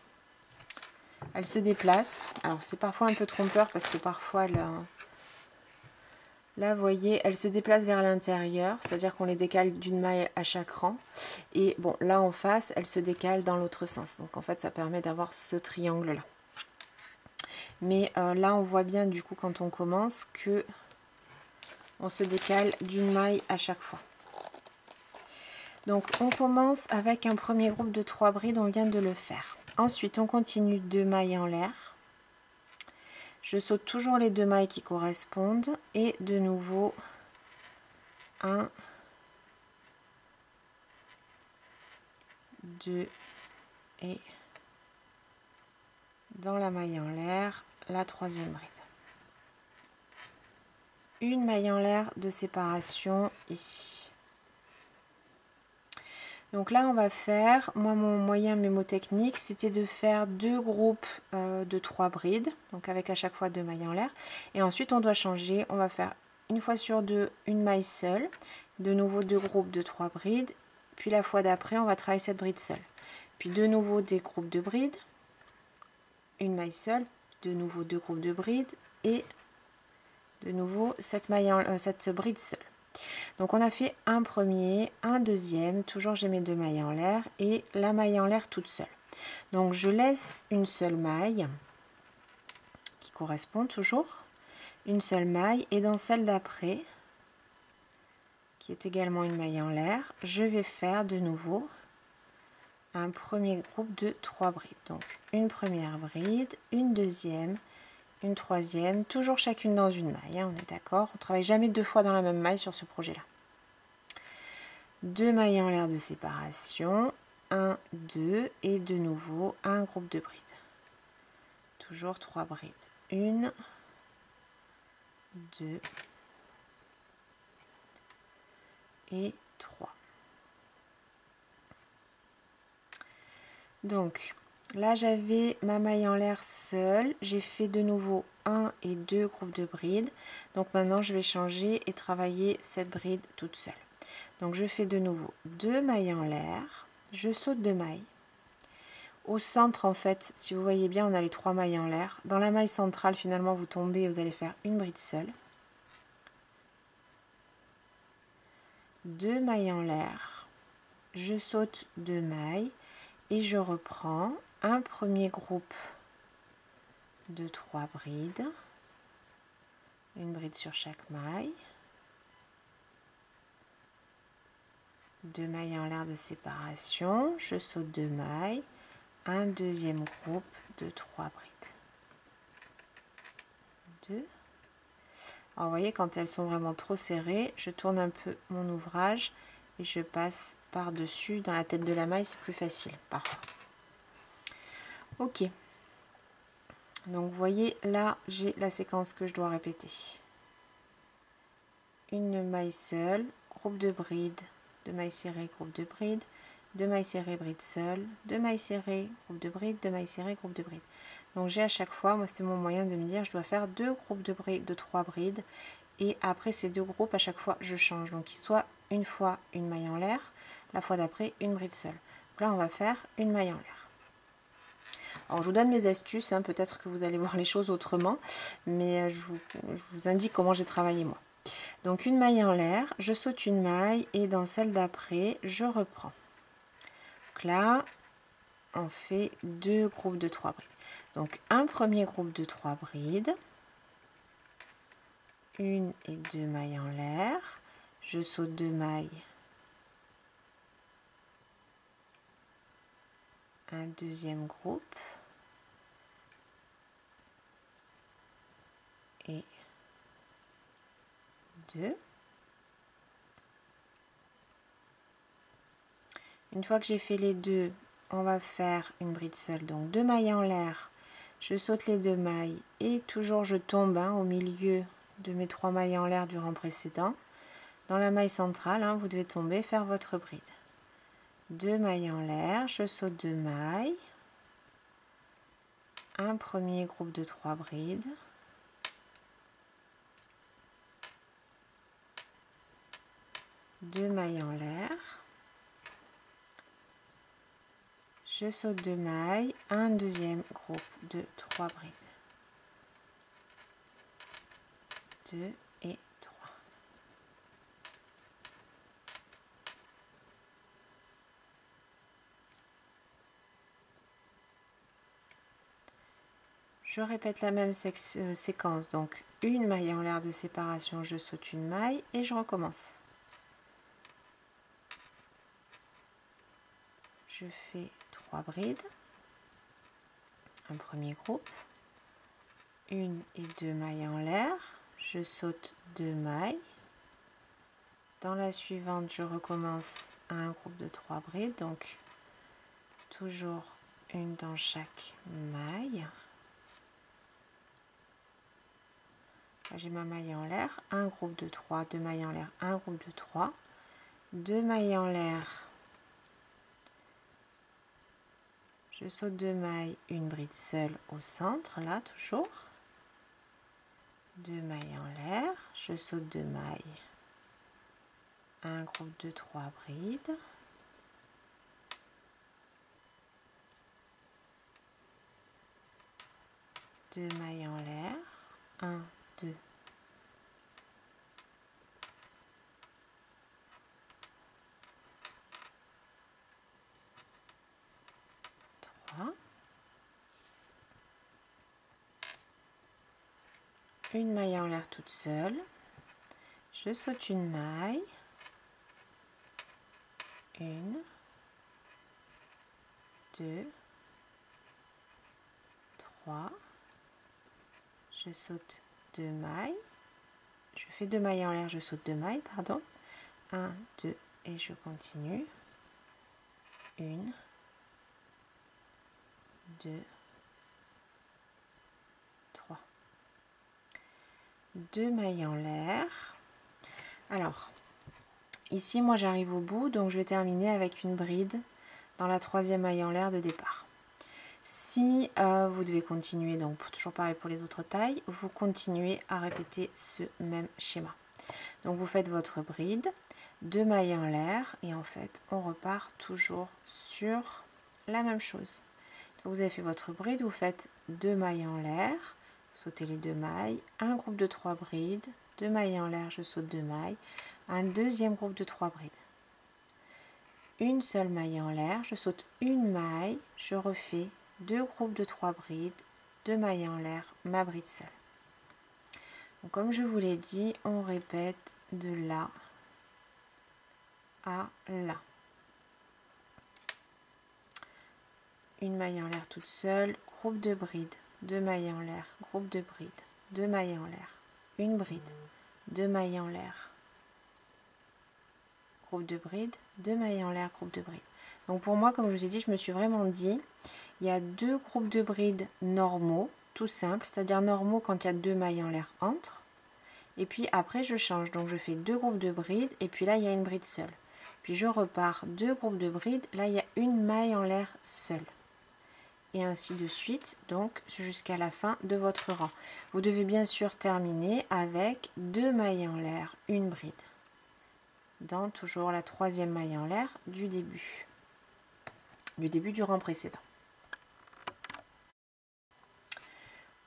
elle se déplace. Alors c'est parfois un peu trompeur parce que parfois là vous voyez, elle se déplace vers l'intérieur, c'est-à-dire qu'on les décale d'une maille à chaque rang. Et bon, là en face, elle se décale dans l'autre sens. Donc en fait, ça permet d'avoir ce triangle là. Mais là on voit bien du coup quand on commence que on se décale d'une maille à chaque fois. Donc on commence avec un premier groupe de 3 brides, on vient de le faire. Ensuite on continue 2 mailles en l'air. Je saute toujours les 2 mailles qui correspondent et de nouveau 1, 2 et dans la maille en l'air, la 3e bride. Une maille en l'air de séparation ici. Donc là on va faire, moi mon moyen mémotechnique c'était de faire 2 groupes de 3 brides, donc avec à chaque fois 2 mailles en l'air, et ensuite on doit changer, on va faire une fois sur deux une maille seule, de nouveau 2 groupes de 3 brides, puis la fois d'après on va travailler cette bride seule, puis de nouveau des groupes de brides, une maille seule, de nouveau 2 groupes de brides et de nouveau cette bride seule. Donc on a fait un premier, un deuxième, toujours j'ai mes 2 mailles en l'air et la maille en l'air toute seule. Donc je laisse une seule maille qui correspond toujours, une seule maille, et dans celle d'après, qui est également une maille en l'air, je vais faire de nouveau un premier groupe de 3 brides. Donc une première bride, une deuxième, une troisième, toujours chacune dans une maille, hein, on est d'accord, on ne travaille jamais 2 fois dans la même maille sur ce projet-là. 2 mailles en l'air de séparation, 1, 2 et de nouveau un groupe de brides. Toujours 3 brides. 1, 2 et 3. Donc là j'avais ma maille en l'air seule, j'ai fait de nouveau 1 et 2 groupes de brides. Donc maintenant je vais changer et travailler cette bride toute seule. Donc je fais de nouveau 2 mailles en l'air, je saute 2 mailles. Au centre en fait, si vous voyez bien, on a les 3 mailles en l'air. Dans la maille centrale finalement vous tombez et vous allez faire une bride seule. 2 mailles en l'air, je saute 2 mailles et je reprends un premier groupe de 3 brides, une bride sur chaque maille. 2 mailles en l'air de séparation, je saute 2 mailles, un deuxième groupe de 3 brides. 2. Alors vous voyez, quand elles sont vraiment trop serrées, je tourne un peu mon ouvrage et je passe par-dessus. Dans la tête de la maille, c'est plus facile parfois. Ok. Donc vous voyez, là, j'ai la séquence que je dois répéter. Une maille seule, groupe de brides, 2 mailles serrées, groupe de brides, 2 mailles serrées, bride seule, 2 mailles serrées, groupe de brides, 2 mailles serrées, groupe de brides. Donc j'ai à chaque fois, moi c'était mon moyen de me dire, je dois faire 2 groupes de brides, de 3 brides, et après ces 2 groupes, à chaque fois je change. Donc il soit une fois une maille en l'air, la fois d'après une bride seule. Donc là on va faire une maille en l'air. Alors je vous donne mes astuces, hein, peut-être que vous allez voir les choses autrement, mais je vous indique comment j'ai travaillé moi. Donc une maille en l'air, je saute une maille et dans celle d'après, je reprends. Donc là, on fait 2 groupes de 3 brides. Donc un premier groupe de 3 brides, 1 et 2 mailles en l'air, je saute 2 mailles, un deuxième groupe et 2. Une fois que j'ai fait les deux, on va faire une bride seule, donc 2 mailles en l'air, je saute les 2 mailles et toujours je tombe au milieu de mes 3 mailles en l'air du rang précédent. Dans la maille centrale, vous devez tomber, faire votre bride. 2 mailles en l'air, je saute 2 mailles, un premier groupe de 3 brides, deux mailles en l'air, je saute 2 mailles, un deuxième groupe de 3 brides, 2 et 3. Je répète la même séquence, donc une maille en l'air de séparation, je saute une maille et je recommence. Je fais 3 brides, un premier groupe, une et deux mailles en l'air, je saute 2 mailles. Dans la suivante, je recommence un groupe de 3 brides, donc toujours une dans chaque maille. J'ai ma maille en l'air, un groupe de 3, 2 mailles en l'air, un groupe de 3, 2 mailles en l'air, je saute 2 mailles, une bride seule au centre, là toujours, 2 mailles en l'air, je saute 2 mailles, un groupe de 3 brides, deux mailles en l'air, 1, 2, 3, une maille en l'air toute seule, je saute une maille, une, 2, 3, je saute 2 mailles, je fais 2 mailles en l'air, je saute 2 mailles, pardon, 1, 2 et je continue, 1, 2, 3, 2 mailles en l'air. Alors ici moi j'arrive au bout, donc je vais terminer avec une bride dans la troisième maille en l'air de départ. Si vous devez continuer, donc toujours pareil pour les autres tailles, vous continuez à répéter ce même schéma. Donc vous faites votre bride, 2 mailles en l'air et en fait on repart toujours sur la même chose. Donc vous avez fait votre bride, vous faites 2 mailles en l'air, vous sautez les 2 mailles, un groupe de 3 brides, 2 mailles en l'air, je saute 2 mailles, un deuxième groupe de 3 brides. Une seule maille en l'air, je saute une maille, je refais 2 groupes de 3 brides, 2 mailles en l'air, ma bride seule. Donc, comme je vous l'ai dit, on répète de là à là. Une maille en l'air toute seule, groupe de brides, 2 mailles en l'air, groupe de brides, 2 mailles en l'air, une bride, 2 mailles en l'air, groupe de brides, 2 mailles en l'air, groupe de brides. Donc pour moi, comme je vous ai dit, je me suis vraiment dit, il y a 2 groupes de brides normaux, tout simple, c'est-à-dire normaux quand il y a 2 mailles en l'air entre. Et puis après, je change. Donc je fais 2 groupes de brides et puis là, il y a une bride seule. Puis je repars 2 groupes de brides, là, il y a une maille en l'air seule. Et ainsi de suite, donc jusqu'à la fin de votre rang. Vous devez bien sûr terminer avec 2 mailles en l'air, une bride. Dans toujours la troisième maille en l'air du début du rang précédent.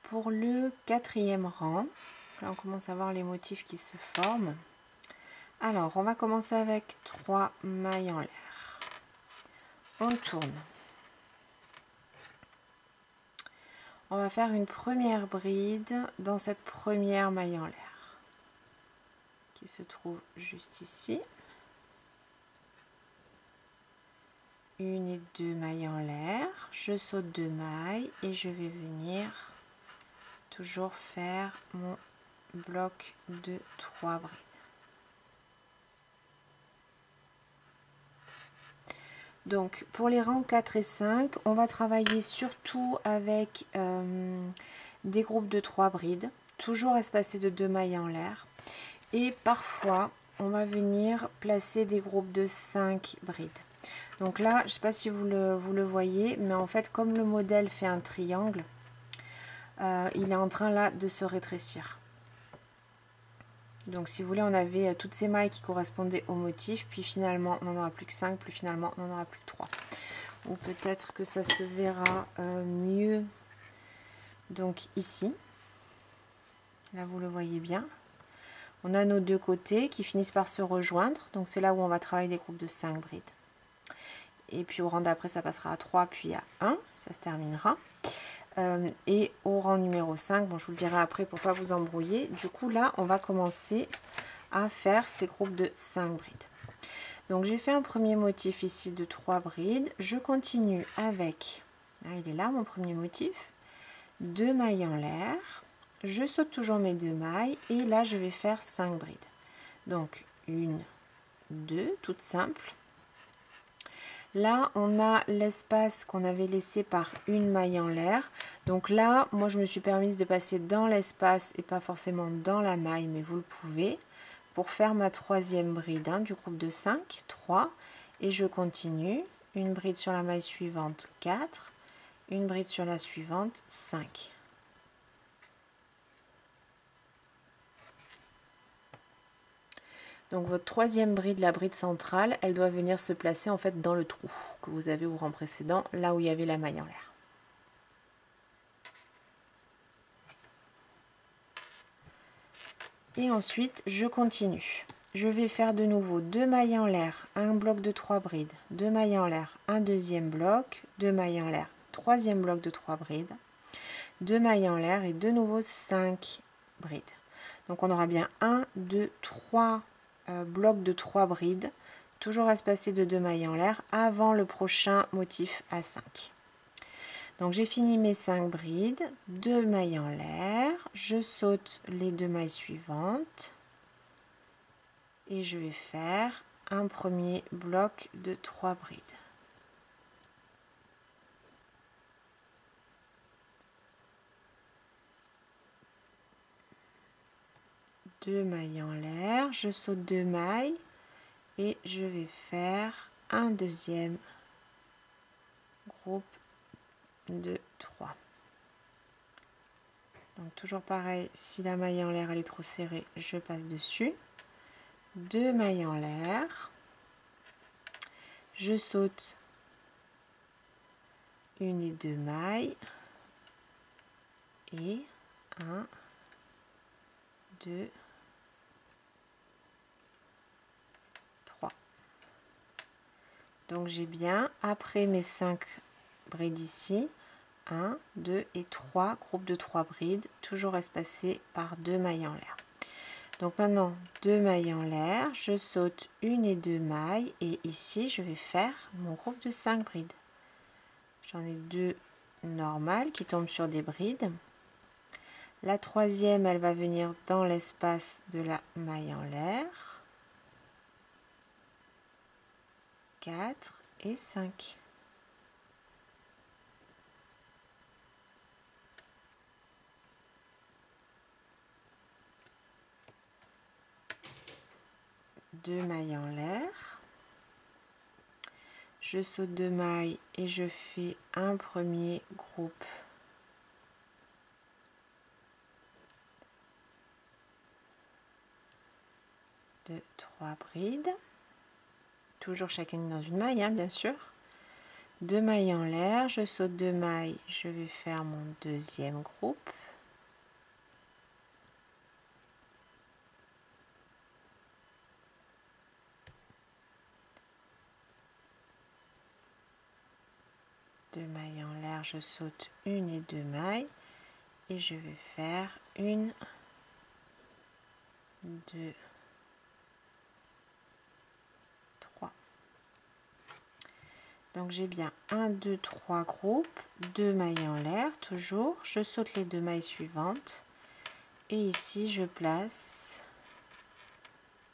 Pour le quatrième rang, là on commence à voir les motifs qui se forment. Alors on va commencer avec 3 mailles en l'air. On tourne. On va faire une première bride dans cette première maille en l'air qui se trouve juste ici. Une et 2 mailles en l'air, je saute 2 mailles et je vais venir toujours faire mon bloc de 3 brides. Donc pour les rangs 4 et 5, on va travailler surtout avec des groupes de 3 brides, toujours espacés de 2 mailles en l'air. Et parfois, on va venir placer des groupes de 5 brides. Donc là, je ne sais pas si vous le voyez, mais en fait, comme le modèle fait un triangle, il est en train là de se rétrécir. Donc si vous voulez, on avait toutes ces mailles qui correspondaient au motif, puis finalement on n'en aura plus que 5, puis finalement on n'en aura plus que 3. Ou peut-être que ça se verra mieux donc ici. Là vous le voyez bien. On a nos deux côtés qui finissent par se rejoindre, donc c'est là où on va travailler des groupes de 5 brides. Et puis au rang d'après ça passera à 3 puis à 1, ça se terminera. Et au rang numéro 5, bon, je vous le dirai après pour pas vous embrouiller. Du coup, là, on va commencer à faire ces groupes de 5 brides. Donc, j'ai fait un premier motif ici de 3 brides. Je continue avec, là, il est là mon premier motif, 2 mailles en l'air. Je saute toujours mes 2 mailles et là, je vais faire 5 brides. Donc, 1, 2, toutes simples. Là, on a l'espace qu'on avait laissé par une maille en l'air. Donc là, moi, je me suis permise de passer dans l'espace et pas forcément dans la maille, mais vous le pouvez, pour faire ma troisième bride du groupe de 5, 3. Et je continue. Une bride sur la maille suivante, 4. Une bride sur la suivante, 5. Donc votre troisième bride, la bride centrale, elle doit venir se placer en fait dans le trou que vous avez au rang précédent, là où il y avait la maille en l'air. Et ensuite, je continue. Je vais faire de nouveau 2 mailles en l'air, un bloc de 3 brides, 2 mailles en l'air, un deuxième bloc, 2 mailles en l'air, troisième bloc de 3 brides, 2 mailles en l'air et de nouveau 5 brides. Donc on aura bien 1, 2, 3 blocs de 3 brides, toujours espacés de 2 mailles en l'air avant le prochain motif à 5. Donc j'ai fini mes 5 brides, 2 mailles en l'air, je saute les 2 mailles suivantes et je vais faire un premier bloc de 3 brides. Deux mailles en l'air, je saute 2 mailles et je vais faire un deuxième groupe de 3. Donc toujours pareil, si la maille en l'air elle est trop serrée, je passe dessus. 2 mailles en l'air, je saute une et 2 mailles et 1, 2, 3. Donc j'ai bien, après mes 5 brides ici, 1, 2 et 3 groupes de 3 brides, toujours espacés par 2 mailles en l'air. Donc maintenant, 2 mailles en l'air, je saute une et 2 mailles et ici je vais faire mon groupe de 5 brides. J'en ai 2 normales qui tombent sur des brides. La troisième, elle va venir dans l'espace de la maille en l'air. 4 et 5. Deux mailles en l'air. Je saute 2 mailles et je fais un premier groupe de 3 brides. Toujours chacune dans une maille, bien sûr. 2 mailles en l'air, je saute 2 mailles, je vais faire mon deuxième groupe. Deux mailles en l'air, je saute une et 2 mailles et je vais faire une, 2, 3. Donc j'ai bien 1, 2, 3 groupes, 2 mailles en l'air, toujours, je saute les 2 mailles suivantes et ici je place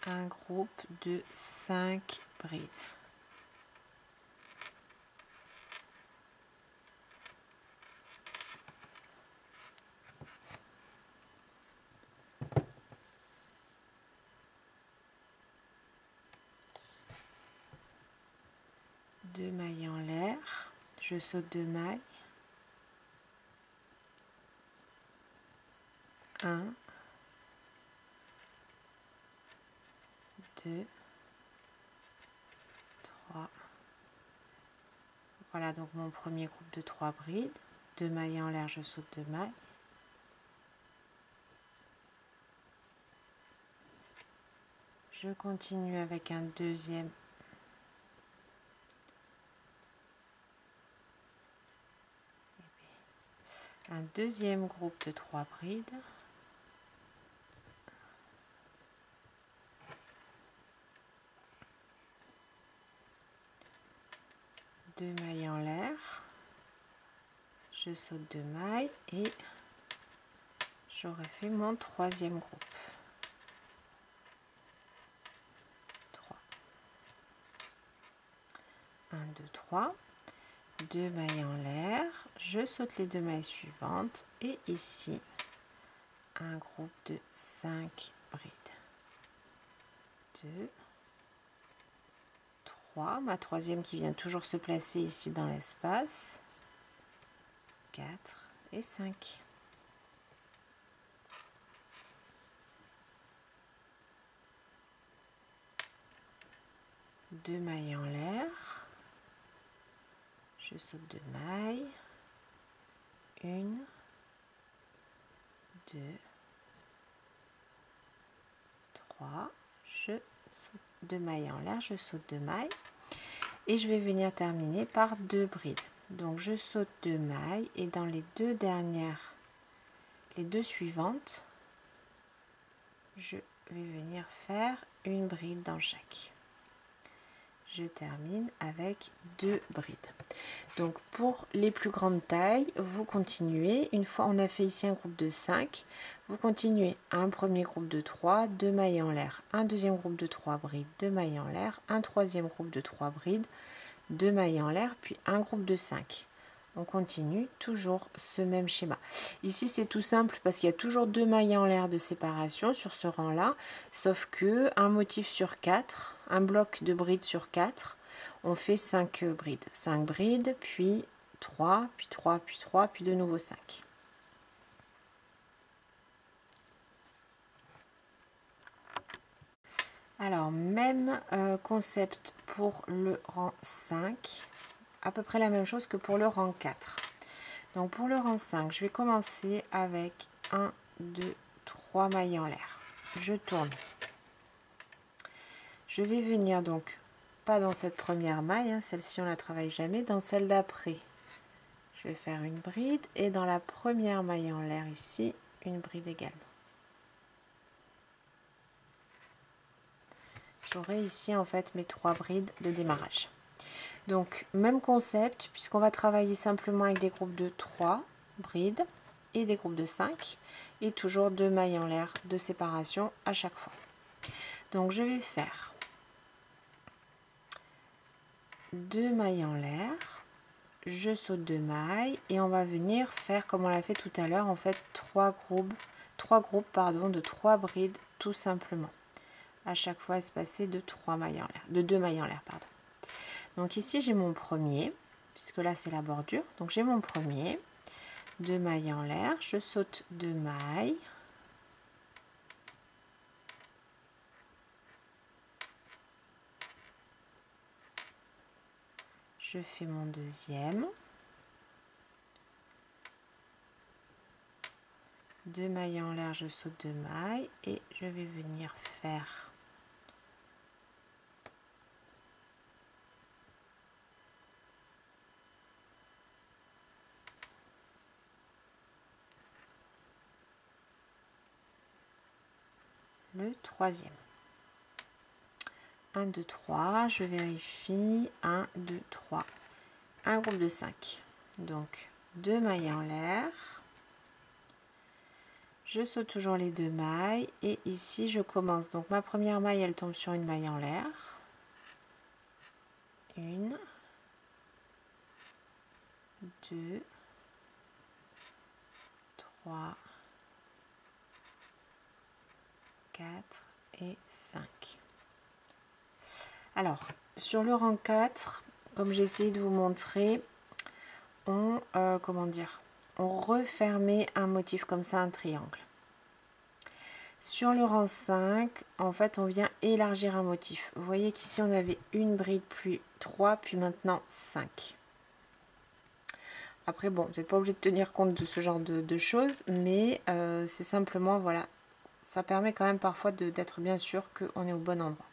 un groupe de 5 brides. Deux mailles en l'air, je saute 2 mailles, 1, 2, 3. Voilà donc mon premier groupe de 3 brides. 2 mailles en l'air, je saute 2 mailles. Je continue avec un deuxième. deuxième groupe de 3 brides, deux mailles en l'air, je saute 2 mailles et j'aurai fait mon troisième groupe. 3, 1, 2, 3, 2 mailles en l'air, je saute les 2 mailles suivantes et ici un groupe de 5 brides. 2, 3, ma troisième qui vient toujours se placer ici dans l'espace, 4 et 5. Deux mailles en l'air, je saute 2 mailles, 1, 2, 3, je saute 2 mailles en l'air, je saute 2 mailles et je vais venir terminer par 2 brides. Donc je saute 2 mailles et dans les deux suivantes, je vais venir faire une bride dans chaque. Je termine avec 2 brides. Donc pour les plus grandes tailles, vous continuez, une fois on a fait ici un groupe de 5, vous continuez un premier groupe de 3, 2 mailles en l'air, un deuxième groupe de 3 brides, 2 mailles en l'air, un troisième groupe de 3 brides, 2 mailles en l'air, puis un groupe de 5. On continue toujours ce même schéma. Ici c'est tout simple parce qu'il y a toujours 2 mailles en l'air de séparation sur ce rang là, sauf que un motif sur 4, un bloc de brides sur 4, on fait 5 brides. 5 brides, puis 3, puis 3, puis 3, puis de nouveau 5. Alors même concept pour le rang 5, à peu près la même chose que pour le rang 4. Donc pour le rang 5, je vais commencer avec 1, 2, 3 mailles en l'air. Je tourne. Je vais venir donc, pas dans cette première maille, hein, celle-ci on la travaille jamais, dans celle d'après. Je vais faire une bride et dans la première maille en l'air ici, une bride également. J'aurai ici en fait mes 3 brides de démarrage. Donc même concept puisqu'on va travailler simplement avec des groupes de 3 brides et des groupes de 5 et toujours 2 mailles en l'air de séparation à chaque fois. Donc je vais faire 2 mailles en l'air, je saute 2 mailles et on va venir faire comme on l'a fait tout à l'heure en fait 3 groupes de 3 brides tout simplement. À chaque fois espacé de 3 mailles en l'air, de 2 mailles en l'air pardon. Donc ici j'ai mon premier, puisque là c'est la bordure, donc j'ai mon premier, 2 mailles en l'air, je saute 2 mailles, je fais mon deuxième, 2 mailles en l'air, je saute 2 mailles et je vais venir faire le troisième. 1, 2, 3, je vérifie, 1, 2, 3, un groupe de 5, donc 2 mailles en l'air, je saute toujours les 2 mailles et ici je commence, donc ma première maille elle tombe sur une maille en l'air, 1, 2, 3, 4 et 5. Alors, sur le rang 4, comme j'ai essayé de vous montrer, on refermait un motif comme ça, un triangle. Sur le rang 5, en fait, on vient élargir un motif. Vous voyez qu'ici, on avait une bride, puis 3, puis maintenant 5. Après, bon, vous n'êtes pas obligé de tenir compte de ce genre de choses, mais c'est simplement, voilà, ça permet quand même parfois d'être bien sûr qu'on est au bon endroit.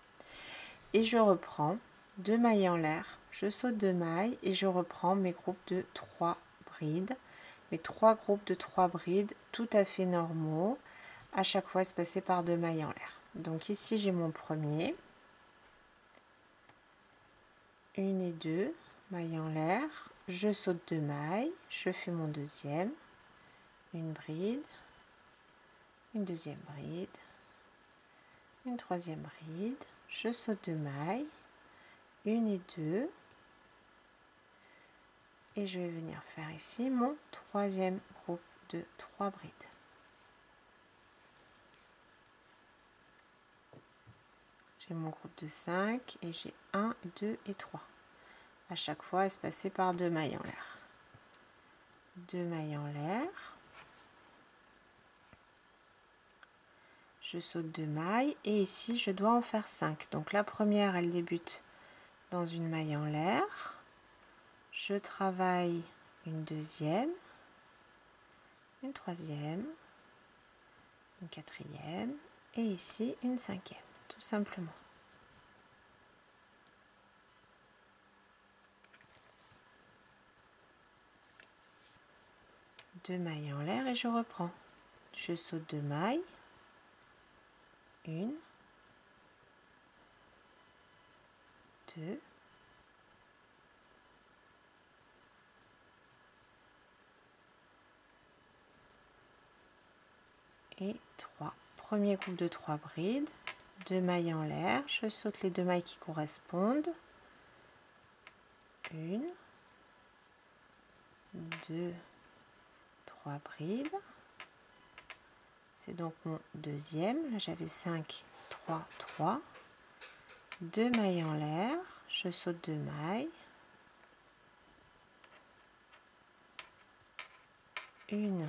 Et je reprends 2 mailles en l'air, je saute 2 mailles et je reprends mes groupes de 3 brides mes 3 groupes de 3 brides tout à fait normaux, à chaque fois espacés par 2 mailles en l'air. Donc ici j'ai mon premier, 1 et 2 mailles en l'air, je saute 2 mailles, je fais mon deuxième, une bride, une deuxième bride, une troisième bride, je saute 2 mailles, 1 et 2, et je vais venir faire ici mon troisième groupe de 3 brides. J'ai mon groupe de 5 et j'ai 1, 2 et 3. À chaque fois espacé par 2 mailles en l'air. 2 mailles en l'air. Je saute 2 mailles et ici je dois en faire 5. Donc la première elle débute dans une maille en l'air. Je travaille une deuxième, une troisième, une quatrième et ici une cinquième, tout simplement. Deux mailles en l'air et je reprends. Je saute 2 mailles, une, deux, et 3. Premier groupe de 3 brides, 2 mailles en l'air, je saute les 2 mailles qui correspondent, 1, 2, 3 brides, c'est donc mon deuxième, là j'avais 5, 3, 3, 2 mailles en l'air, je saute 2 mailles, 1,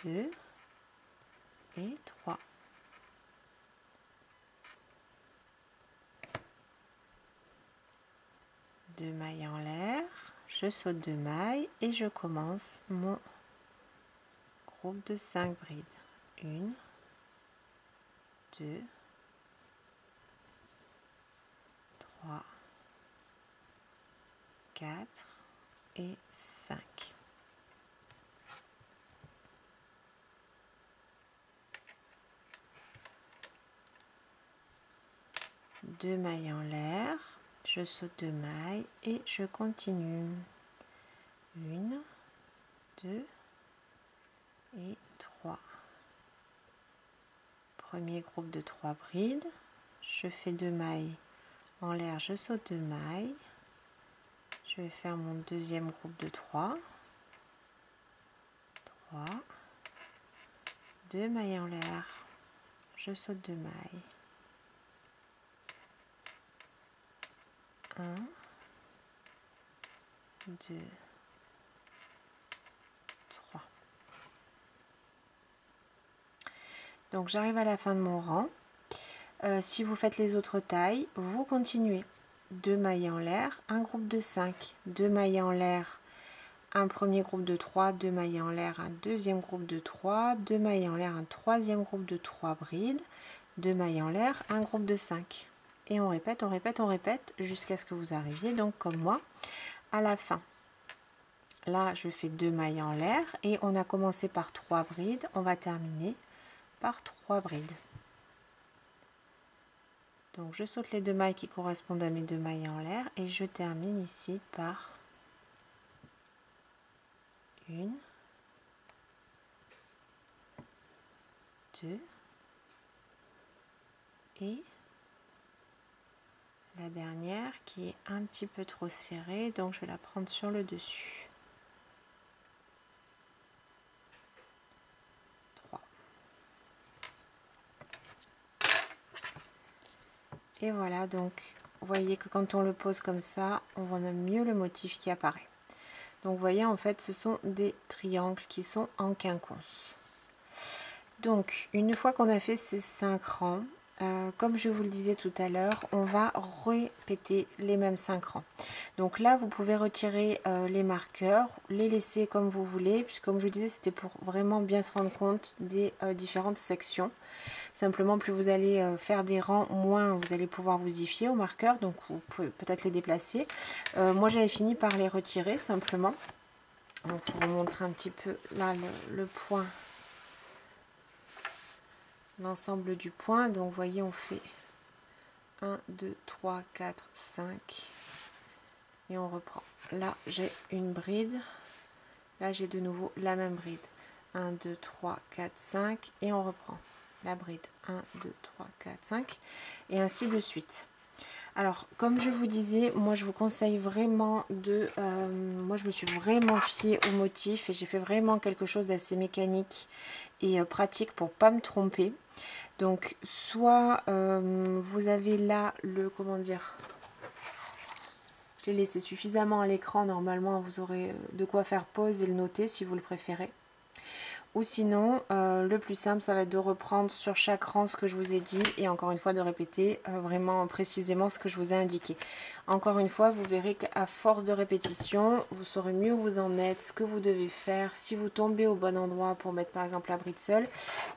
2 et 3. Deux mailles en l'air, je saute 2 mailles et je commence mon groupe de 5 brides. 1, 2, 3, 4 et 5. Deux mailles en l'air, je saute 2 mailles et je continue. 1, 2 et 3. Premier groupe de 3 brides, je fais 2 mailles en l'air, je saute 2 mailles, je vais faire mon deuxième groupe de 3, 3, 2 mailles en l'air, je saute 2 mailles, 1, 2, 3. Donc j'arrive à la fin de mon rang. Si vous faites les autres tailles, vous continuez. 2 mailles en l'air, un groupe de 5, 2 mailles en l'air, un premier groupe de 3, 2 mailles en l'air, un deuxième groupe de 3, 2 mailles en l'air, un troisième groupe de 3 brides, 2 mailles en l'air, un groupe de 5. Et on répète, on répète, on répète jusqu'à ce que vous arriviez, donc comme moi, à la fin. Là, je fais 2 mailles en l'air et on a commencé par 3 brides, on va terminer par 3 brides. Donc je saute les 2 mailles qui correspondent à mes 2 mailles en l'air et je termine ici par 1, 2 et la dernière qui est un petit peu trop serrée, donc je vais la prendre sur le dessus. 3. Et voilà, donc vous voyez que quand on le pose comme ça, on voit même mieux le motif qui apparaît. Donc vous voyez, en fait ce sont des triangles qui sont en quinconce. Donc une fois qu'on a fait ces 5 rangs, comme je vous le disais tout à l'heure, on va répéter les mêmes 5 rangs. Donc là vous pouvez retirer les marqueurs, les laisser comme vous voulez, puisque comme je vous disais c'était pour vraiment bien se rendre compte des différentes sections. Simplement, plus vous allez faire des rangs, moins vous allez pouvoir vous y fier au marqueur. Donc vous pouvez peut-être les déplacer. Moi j'avais fini par les retirer simplement. Donc pour vous montrer un petit peu là le point, l'ensemble du point. Donc vous voyez, on fait 1, 2, 3, 4, 5 et on reprend. Là j'ai une bride, là j'ai de nouveau la même bride. 1, 2, 3, 4, 5 et on reprend la bride. 1, 2, 3, 4, 5 et ainsi de suite. Alors comme je vous disais, moi je vous conseille vraiment de... moi je me suis vraiment fiée au motif et j'ai fait vraiment quelque chose d'assez mécanique et pratique pour pas me tromper. Donc soit vous avez là le... comment dire, je l'ai laissé suffisamment à l'écran, normalement vous aurez de quoi faire pause et le noter si vous le préférez. Ou sinon, le plus simple, ça va être de reprendre sur chaque rang ce que je vous ai dit et encore une fois de répéter vraiment précisément ce que je vous ai indiqué. Encore une fois, vous verrez qu'à force de répétition, vous saurez mieux où vous en êtes, ce que vous devez faire, si vous tombez au bon endroit pour mettre par exemple la bride seule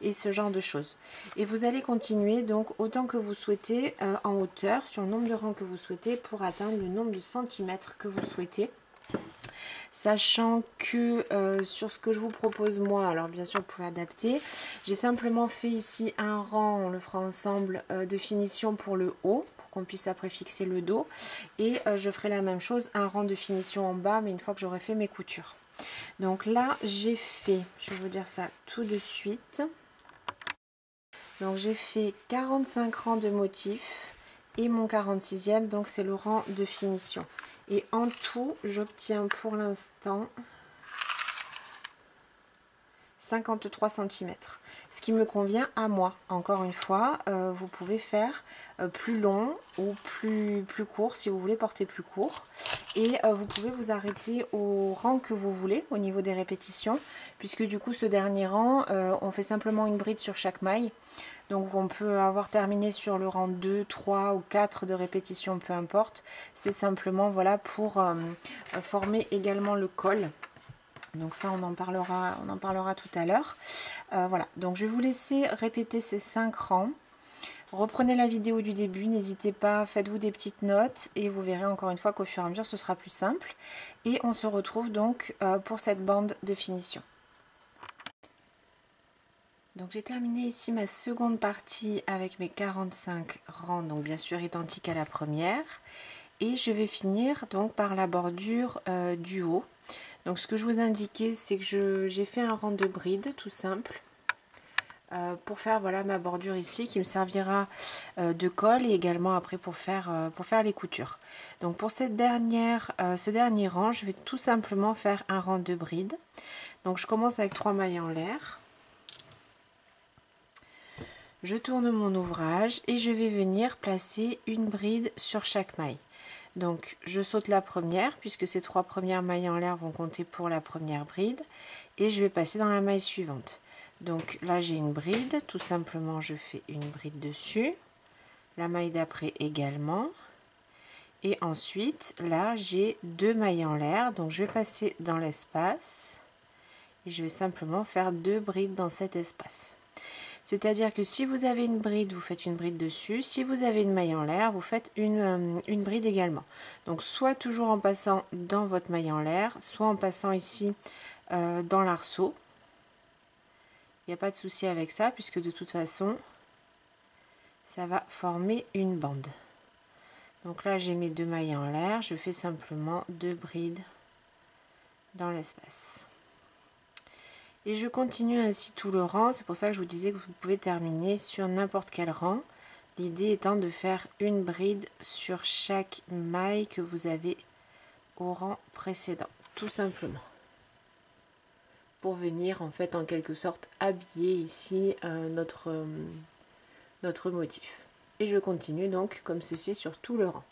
et ce genre de choses. Et vous allez continuer donc autant que vous souhaitez en hauteur, sur le nombre de rangs que vous souhaitez pour atteindre le nombre de centimètres que vous souhaitez. Sachant que sur ce que je vous propose moi, alors bien sûr vous pouvez adapter, j'ai simplement fait ici un rang, on le fera ensemble, de finition pour le haut, pour qu'on puisse après fixer le dos, et je ferai la même chose, un rang de finition en bas, mais une fois que j'aurai fait mes coutures. Donc là j'ai fait, je vais vous dire ça tout de suite, donc j'ai fait 45 rangs de motifs, et mon 46e, donc c'est le rang de finition. Et en tout, j'obtiens pour l'instant 53 cm. Ce qui me convient à moi. Encore une fois, vous pouvez faire plus long ou plus court si vous voulez porter plus court. Et vous pouvez vous arrêter au rang que vous voulez au niveau des répétitions. Puisque du coup, ce dernier rang, on fait simplement une bride sur chaque maille. Donc on peut avoir terminé sur le rang 2, 3 ou 4 de répétition, peu importe. C'est simplement voilà pour former également le col. Donc ça on en parlera tout à l'heure. Voilà, donc je vais vous laisser répéter ces 5 rangs. Reprenez la vidéo du début, n'hésitez pas, faites-vous des petites notes et vous verrez encore une fois qu'au fur et à mesure ce sera plus simple. Et on se retrouve donc pour cette bande de finition. Donc j'ai terminé ici ma seconde partie avec mes 45 rangs, donc bien sûr identiques à la première. Et je vais finir donc par la bordure du haut. Donc ce que je vous indiquais, c'est que j'ai fait un rang de bride tout simple. Pour faire voilà ma bordure ici qui me servira de colle et également après pour faire les coutures. Donc pour ce dernier rang, je vais tout simplement faire un rang de bride. Donc je commence avec 3 mailles en l'air. Je tourne mon ouvrage et je vais venir placer une bride sur chaque maille. Donc je saute la première puisque ces 3 premières mailles en l'air vont compter pour la première bride et je vais passer dans la maille suivante. Donc là j'ai une bride, tout simplement je fais une bride dessus, la maille d'après également et ensuite là j'ai 2 mailles en l'air, donc je vais passer dans l'espace et je vais simplement faire 2 brides dans cet espace. C'est-à-dire que si vous avez une bride, vous faites une bride dessus. Si vous avez une maille en l'air, vous faites une bride également. Donc soit toujours en passant dans votre maille en l'air, soit en passant ici dans l'arceau. Il n'y a pas de souci avec ça, puisque de toute façon, ça va former une bande. Donc là, j'ai mes 2 mailles en l'air. Je fais simplement 2 brides dans l'espace. Et je continue ainsi tout le rang, c'est pour ça que je vous disais que vous pouvez terminer sur n'importe quel rang. L'idée étant de faire une bride sur chaque maille que vous avez au rang précédent, tout simplement. Pour venir en fait en quelque sorte habiller ici notre motif. Et je continue donc comme ceci sur tout le rang.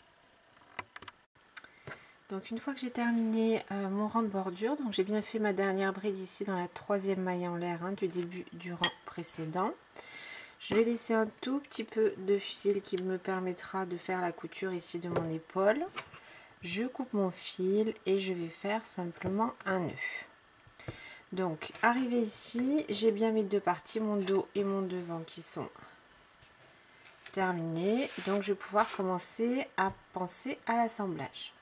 Donc une fois que j'ai terminé mon rang de bordure, donc j'ai bien fait ma dernière bride ici dans la 3e maille en l'air du début du rang précédent. Je vais laisser un tout petit peu de fil qui me permettra de faire la couture ici de mon épaule. Je coupe mon fil et je vais faire simplement un nœud. Donc arrivé ici, j'ai bien mes 2 parties, mon dos et mon devant qui sont terminé. Donc je vais pouvoir commencer à penser à l'assemblage.